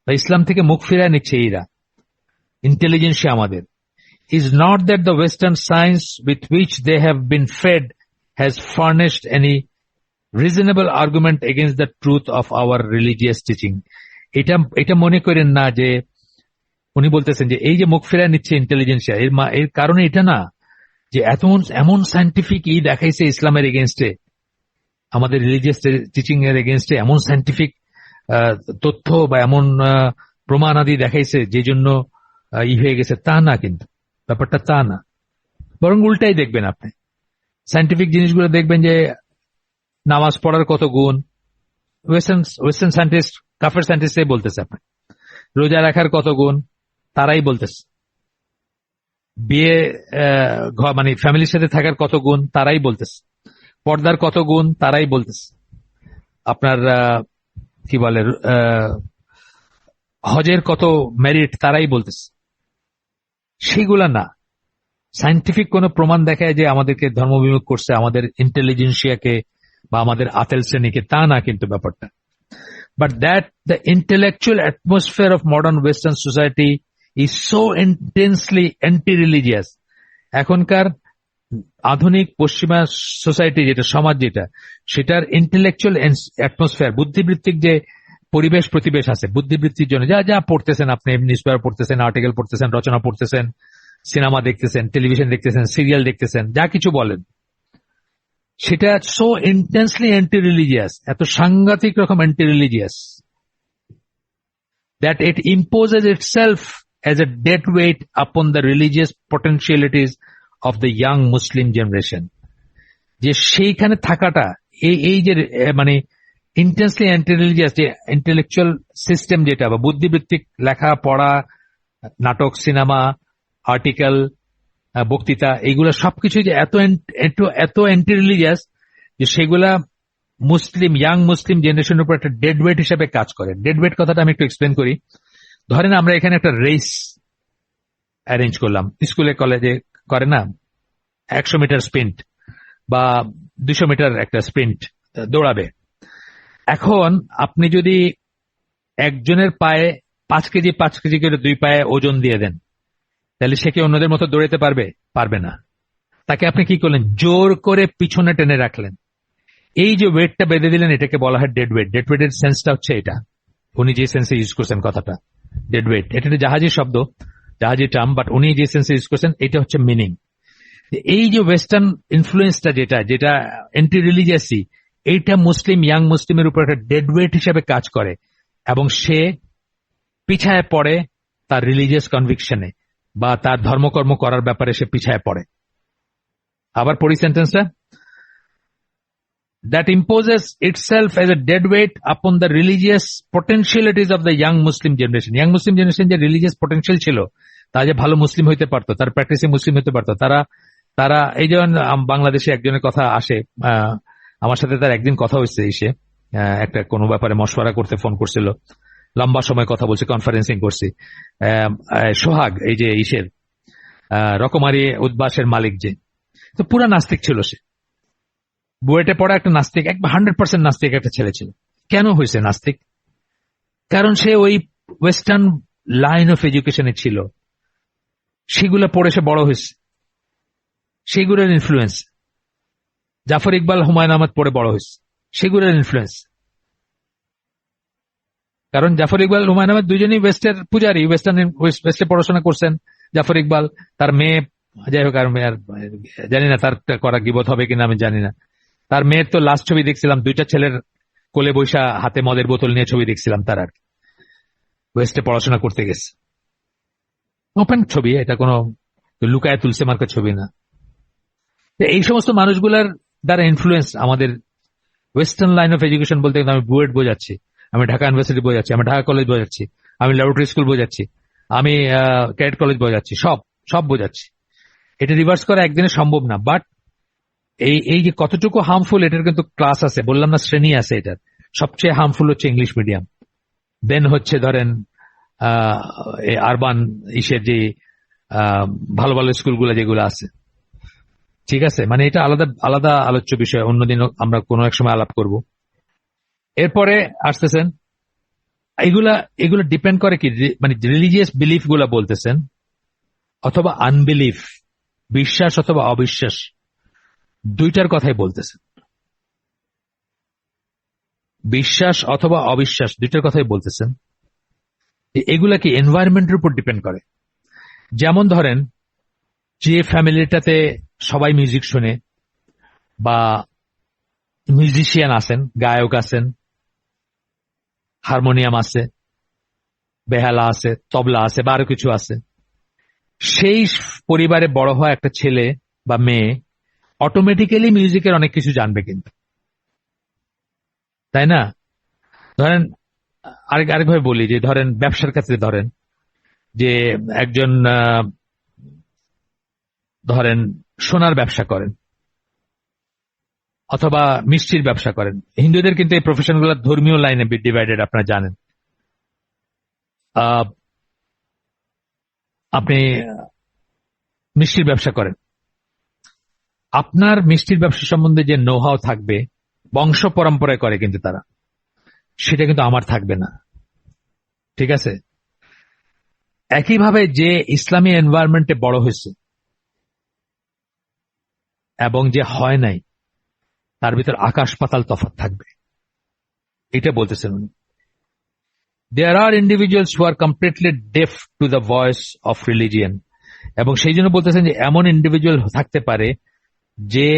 বা ইসলাম থেকে মুখ ফিরায় নিচ্ছে এরা ইন্টেলিজেন্সিয়া আমাদের, is not that the Western science with which they have been fed has furnished any reasonable argument against the truth of our religious teaching. এটা মনে করেন না যে উনি বলতেছেন যে এই যে মুখ ফেরা নিচ্ছে ইন্টেলিজেন্সিয়া, এর কারণে এটা না যে এমন সায়েন্টিফিক দেখাইছে ইসলামের এগেনস্টে, আমাদের রিলিজিয়াস টিচিং এর এগেনস্টে এমন সায়েন্টিফিক তথ্য বা এমন প্রমাণাদি দেখাইছে যে জন্য হয়ে গেছে, তা না, কিন্তু ব্যাপারটা তা না। বরং উল্টাই দেখবেন আপনি, সায়েন্টিফিক জিনিসগুলো দেখবেন যে নামাজ পড়ার কত গুণ, ওয়েস্টার্ন সায়েন্টিস্ট, কাফের সায়েন্টিস্ট বলতেছে, আপনি রোজা রাখার কত গুণ তারাই বলতেছে, বিয়ে মানে ফ্যামিলির সাথে থাকার কত গুণ তারাই বলতেছে, পর্দার কত গুণ তারাই বলতেছে, আপনার কি বলে হজের কত মেরিট তারাই বলতেছে। সেগুলা না, সায়েন্টিফিক কোন প্রমাণ দেখায় যে আমাদেরকে ধর্মবিমুখ করছে, আমাদের ইন্টেলিজেন্সিয়াকে বা আমাদের আতেল শ্রেণীকে, তা না কিন্তু ব্যাপারটা। But that the intellectual atmosphere of modern western society is so intensely anti religious. এখনকার আধুনিক পশ্চিমা সোসাইটি, যেটা সমাজ, যেটা সেটার ইন্টেলেকচুয়াল অ্যাটমসফিয়ার, বুদ্ধিবৃত্তিক যে পরিবেশ প্রতিবেশ আছে, বুদ্ধিবৃত্তির জন্য যা যা পড়তেছেন আপনি, নিউজ পেপার পড়তেছেন, আর্টিকেল পড়তেছেন, রচনা পড়তেছেন, সিনেমা দেখতেছেন, টেলিভিশন দেখতেছেন, সিরিয়াল দেখতেছেন, যা কিছু বলেন, সেটা সো ইন্টেন্সলি অ্যান্টি রিলিজিয়াস, এত সাংঘাতিক রকম anti religious, that it imposes itself as a dead weight upon the religious potentialities of the young Muslim generation. যে সেইখানে থাকাটা, এই যে মানে ইন্টেন্সলি অ্যান্টি রিলিজিয়াস যে ইন্টেলেকচুয়াল সিস্টেম, যেটা বা বুদ্ধিবৃত্তিক লেখা পড়া, নাটক, সিনেমা, আর্টিকেল, বক্তৃতা, এইগুলা সবকিছু যে এত অ্যান্টি রিলিজিয়াস যে সেগুলা ইয়াং মুসলিম জেনারেশনের উপর একটা ডেড ওয়েট হিসেবে কাজ করে। ডেড ওয়েট কথাটা আমি একটু এক্সপ্লেন করি। ধরেন আমরা এখানে একটা রেস অ্যারেঞ্জ করলাম, স্কুলে কলেজে করে না, 100 মিটার স্প্রিন্ট বা 200 মিটার একটা স্প্রিন্ট দৌড়াবে। এখন আপনি যদি একজনের পায়ে 5 কেজি করে 2 পায়ে ওজন দিয়ে দেন, তাহলে সে কি অন্যদের মতো দৌড়াতে পারবে না। তাকে আপনি কি করলেন, জোর করে পিছনে টেনে রাখলেন, এই যে ওয়েটটা বেঁধে দিলেন, এটাকে বলা হয় ডেড ওয়েট। ডেড ওয়েটের সেন্সটা হচ্ছে এটা, উনি যে সেন্সে ইউজ করছেন কথাটা, ডেড ওয়েট, এটা একটা জাহাজি শব্দ, জাহাজি টার্ম, বাট উনি যে সেন্সে ইউজ করছেন এটা হচ্ছে মিনিং। এই যে ওয়েস্টার্ন ইনফ্লুয়েন্সটা, যেটা অ্যান্টি রিলিজিয়াসি, এইটা ইয়াং মুসলিমের উপর একটা ডেড ওয়েট হিসেবে কাজ করে এবং সে পিছায় পড়ে তার রিলিজিয়াস কনভিকশনে বা তার ধর্মকর্ম করার ব্যাপারে সে পিছায় পড়ে। আবার পড়ি সেন্টেন্সটা, that imposes itself as a dead weight upon the religious potentialities of the young Muslim generation. Young Muslim generation যে religious potential ছিল, তা যে ভালো মুসলিম হইতে পারতো, তার প্র্যাকটিসে মুসলিম হইতে পারতো, তারা এই যেমন বাংলাদেশে একজনের কথা আসে, আমার সাথে তার একদিন কথা হয়েছে, এসে একটা কোনো ব্যাপারে মশওয়ারা করতে ফোন করছিল, লম্বা সময় কথা বলছি, কনফারেন্সিং করছি। সোহাগ, এই যে রকমারি উদ্বাসের মালিক, যে তো পুরা নাস্তিক ছিল, সে বুয়েটে পড়া একটা নাস্তিক, 100% নাস্তিক একটা ছেলে ছিল। কেন হয়েছে নাস্তিক? কারণ সে ওই ওয়েস্টার্ন লাইন অফ এডুকেশনে ছিল, সেগুলো পড়ে সে বড় হয়েছে, সেগুলোর ইনফ্লুয়েন্স। জাফর ইকবাল, হুমায়ুন আহমেদ পড়ে বড় হয়েছে, সেগুলোর ইনফ্লুয়েন্স। কারণ জাফর ইকবাল, হুমায়ুন আহমেদ দুজনেই ওয়েস্টের পূজারী, ওয়েস্টে পড়াশোনা করছেন। জাফর ইকবাল, তার মেয়ে, যাই হোক, আর জানি না তার করা গিবত হবে কিনা আমি জানি না, তার মেয়ের তো লাস্ট ছবি দেখছিলাম, 2টা ছেলের কোলে বৈশা হাতে মদের বোতল নিয়ে ছবি দেখছিলাম, তার আর ওয়েস্টে পড়াশোনা করতে গেছে। ওপেন ছবি, এটা কোনো লুকায় তুলসে মার্কের ছবি না। এই সমস্ত মানুষগুলার দ্বারা ইনফ্লুয়েন্স আমাদের ওয়েস্টার্ন লাইন অফ এডুকেশন বলতে আমি বুয়েট বোঝাচ্ছি, আমি ঢাকা ইউনিভার্সিটি বোঝাচ্ছি, আমি ঢাকা কলেজ বোঝাচ্ছি, আমি ল্যাবরেটরি স্কুল বোঝাচ্ছি, আমি ক্যাডেট কলেজ বোঝাচ্ছি, সব সব বোঝাচ্ছি। এটা রিভার্স করা একদিনে সম্ভব না, বাট এই যে কতটুকু হার্মফুল এটার কিন্তু ক্লাস আছে, বললাম না শ্রেণী আছে এটার। সবচেয়ে হার্মফুল হচ্ছে ইংলিশ মিডিয়াম, দেন হচ্ছে ধরেন আরবান ইসের যে ভালো ভালো স্কুলগুলো যেগুলো আছে। ঠিক আছে, মানে এটা আলাদা আলাদা আলোচ্য বিষয়, অন্যদিন আমরা কোনো এক সময় আলাপ করব। এরপরে আসতেছেন এগুলা এগুলো ডিপেন্ড করে কি, মানে রিলিজিয়াস বিলিফ গুলা বলতেছেন অথবা আনবিলিফ, বিশ্বাস অথবা অবিশ্বাস, দুইটার কথাই বলতেছেন। বিশ্বাস অথবা অবিশ্বাস দুইটার কথাই বলতেছেন। এগুলা কি এনভায়রনমেন্টের উপর ডিপেন্ড করে। যেমন ধরেন যে ফ্যামিলিটাতে সবাই মিউজিক শুনে, বা মিউজিশিয়ান আছেন, গায়ক আছেন, হারমোনিয়াম আছে, বেহালা আছে, তবলা আছে, বা আরো কিছু আছে, সেই পরিবারে বড় হওয়া একটা ছেলে বা মেয়ে অটোমেটিক্যালি মিউজিকের অনেক কিছু জানবে কিন্তু, তাই না? ধরেন আরেকভাবে বলি, যে ধরেন ব্যবসার ক্ষেত্রে ধরেন যে একজন ধরেন সোনার ব্যবসা করেন অথবা মিষ্টির ব্যবসা করেন। হিন্দুদের কিন্তু এই প্রফেশনগুলো ধর্মীয় লাইনে ডিভাইডেড, আপনারা জানেন। আপনি মিষ্টির ব্যবসা করেন, আপনার মিষ্টির ব্যবসা সম্বন্ধে যে নোহাও থাকবে, বংশ পরম্পরায় করে কিন্তু তারা, সেটা কিন্তু আমার থাকবে না। ঠিক আছে? একইভাবে যে ইসলামী এনভায়রনমেন্টে বড় হয়েছে এবং যে হয় নাই, তার ভিতর আকাশ পাতাল তফাৎ থাকবে, এটা বলতেছেন উনি। There are individuals who are completely deaf to the voice of religion, এবং সেই জন্য বলতেছেন যে এমন ইন্ডিভিজুয়াল থাকতে পারে যে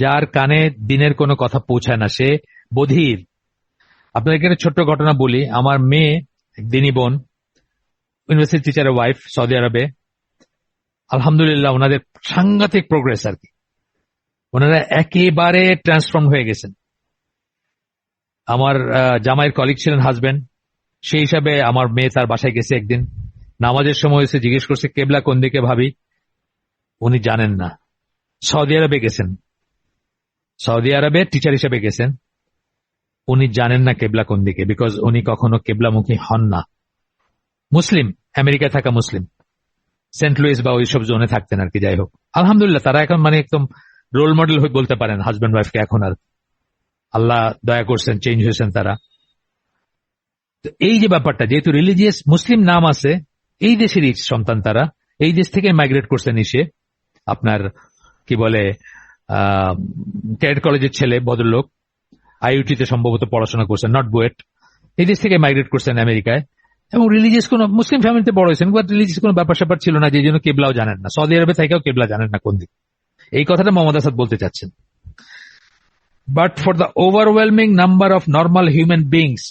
যার কানে দিনের কোনো কথা পৌঁছায় না, সে বধির। আপনাদেরকে একটা ছোট্ট ঘটনা বলি। আমার মেয়ে, দিনী বোন, ইউনিভার্সিটি টিচারের ওয়াইফ, সৌদি আরবে। আলহামদুলিল্লাহ, ওনাদের সাংঘাতিক প্রোগ্রেস আর কি, ওনারা একেবারে ট্রান্সফর্ম হয়ে গেছেন। আমার জামাইয়ের কলিগ ছিলেন হাজবেন্ড, সেই হিসাবে আমার মেয়ে তার বাসায় গেছে একদিন, নামাজের সময় এসে জিজ্ঞেস করছে কেবলা কোন দিকে ভাবি, উনি জানেন না। সৌদি আরবে গেছেন, সৌদি আরবে টিচার হিসেবে গেছেন, উনি জানেন না কেবলা কোন দিকে, বিকজ উনি কখনো কেবলামুখী হন না। মুসলিম, আমেরিকায় থাকা মুসলিম, সেন্ট লুইস বা ওইসব জোনে থাকতেন আর কি। যাই হোক, আলহামদুলিল্লাহ, তারা এখন মানে একদম রোল মডেল হয়ে বলতে পারেন হাজব্যান্ড ওয়াইফকে। এখন আর আল্লাহ দয়া করছেন, চেঞ্জ হয়েছেন তারা। তো এই যে ব্যাপারটা, যেহেতু রিলিজিয়াস মুসলিম নাম আছে, এই দেশেরই সন্তান তারা, এই দেশ থেকে মাইগ্রেট করছেন এসে, আপনার কি বলে ক্যাডেট কলেজের ছেলে, ভদ্রলোক, আইইউটিতে সম্ভবত পড়াশোনা করছেন, নট বুয়েট, এই দেশ থেকে মাইগ্রেট করছেন আমেরিকায়, এবং রিলিজিয়াস কোন মুসলিম ফ্যামিলিতে বড় হয়েছেন, বাট রিলিজিয়াস কোনো ব্যাপার স্যাপার ছিল না, যে জন্য কেবলাও জানেন না। সৌদি আরবে থেকেও কেবলা জানেন না কোন দিক। এই কথাটা মোহাম্মদ আসাদ বলতে চাচ্ছেন। But for the overwhelming number of normal human beings,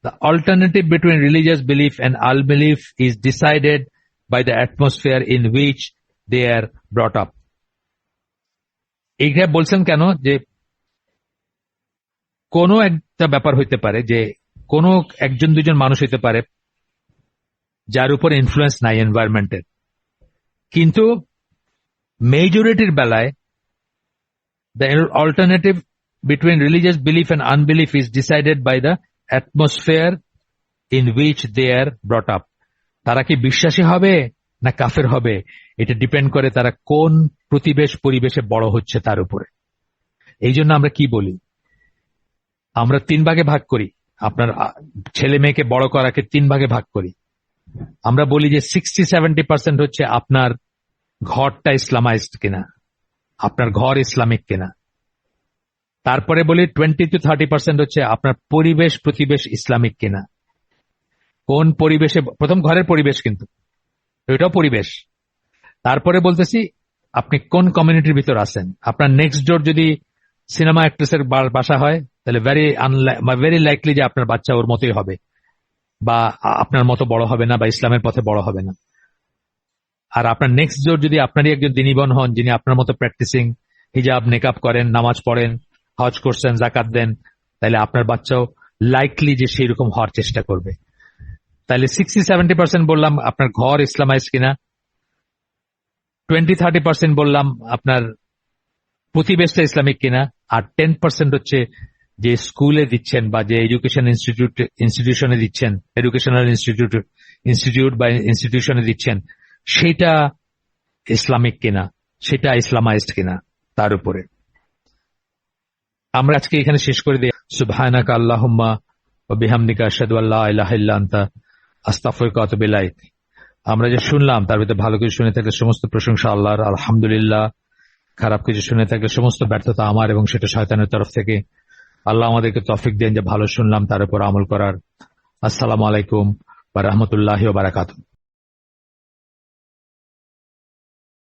the alternative between religious belief and unbelief is decided by the atmosphere in which they are brought up. এইটা বলছেন কেন? যে কোনো একটা ব্যাপার হইতে পারে, যে কোনো একজন দুজন মানুষ হইতে পারে যার উপর ইনফ্লুয়েন্স নাই এনভায়রনমেন্টের, কিন্তু মেজরিটির বেলায় the alternative between religious belief and unbelief is decided by the atmosphere in which they are brought up. তারা কি বিশ্বাসী হবে না কাফের হবে, এটা ডিপেন্ড করে তারা কোন পরিবেশে বড় হচ্ছে তার উপরে। এই জন্য আমরা কি বলি, আমরা 3 ভাগে ভাগ করি, আপনার ছেলে মেয়েকে বড় করাকে 3 ভাগে ভাগ করি। আমরা বলি যে 60-70% হচ্ছে আপনার ঘরটা ইসলামাইজড কিনা, আপনার ঘর ইসলামিক কিনা। তারপরে বলি 20-30% হচ্ছে আপনার প্রতিবেশ ইসলামিক কিনা। কোন পরিবেশে, প্রথম ঘরের পরিবেশ, কিন্তু এটাও পরিবেশ। তারপরে বলতেছি আপনি কোন কমিউনিটির ভিতর আছেন। আপনার নেক্সট ডোর যদি সিনেমা অ্যাক্ট্রেসের বাসা হয়, তাহলে ভেরি লাইকলি যে আপনার বাচ্চা ওর মতোই হবে, বা আপনার মতো বড় হবে না, বা ইসলামের পথে বড় হবে না। আর আপনার নেক্সট ডোর যদি আপনারই একজন দিনী বোন হন, যিনি আপনার মতো প্র্যাকটিসিং, হিজাব নেকাব করেন, নামাজ পড়েন, হজ করছেন, যাকাত দেন, তাহলে আপনার বাচ্চাও লাইকলি যে সেই রকম হওয়ার চেষ্টা করবে। তাহলে 60-70% বললাম আপনার ঘর ইসলামাইজ কিনা, 20-30% বললাম আপনার প্রতিবেশটা ইসলামিক কিনা, আর 10% হচ্ছে যে স্কুলে দিচ্ছেন বা যে এডুকেশন ইনস্টিটিউশনে দিচ্ছেন, এডুকেশনাল ইনস্টিটিউট বা ইনস্টিটিউশনে দিচ্ছেন, সেটা ইসলামিক কিনা, সেটা ইসলামাইজড কিনা, তার উপরে। আমরা আজকে এখানে শেষ করে দিই। সুবহানাকা আল্লাহুম্মা ওয়া বিহামদিকা আশহাদু আল্লা ইলাহা ইল্লা আনতা আস্তাগফিরুকা ওয়া আতুবু ইলাইক। আমরা যে শুনলাম তার ভিতরে ভালো কিছু শুনে থাকলে সমস্ত প্রশংসা আল্লাহর, আলহামদুলিল্লাহ। খারাপ কিছু শুনে থাকলে সমস্ত ব্যর্থতা আমার এবং সেটা শয়তানের তরফ থেকে। আল্লাহ আমাদেরকে তৌফিক দেন যে ভালো শুনলাম তার উপর আমল করার। আসসালামু আলাইকুম ওয়া রাহমাতুল্লাহি ওয়া বারাকাতুহু।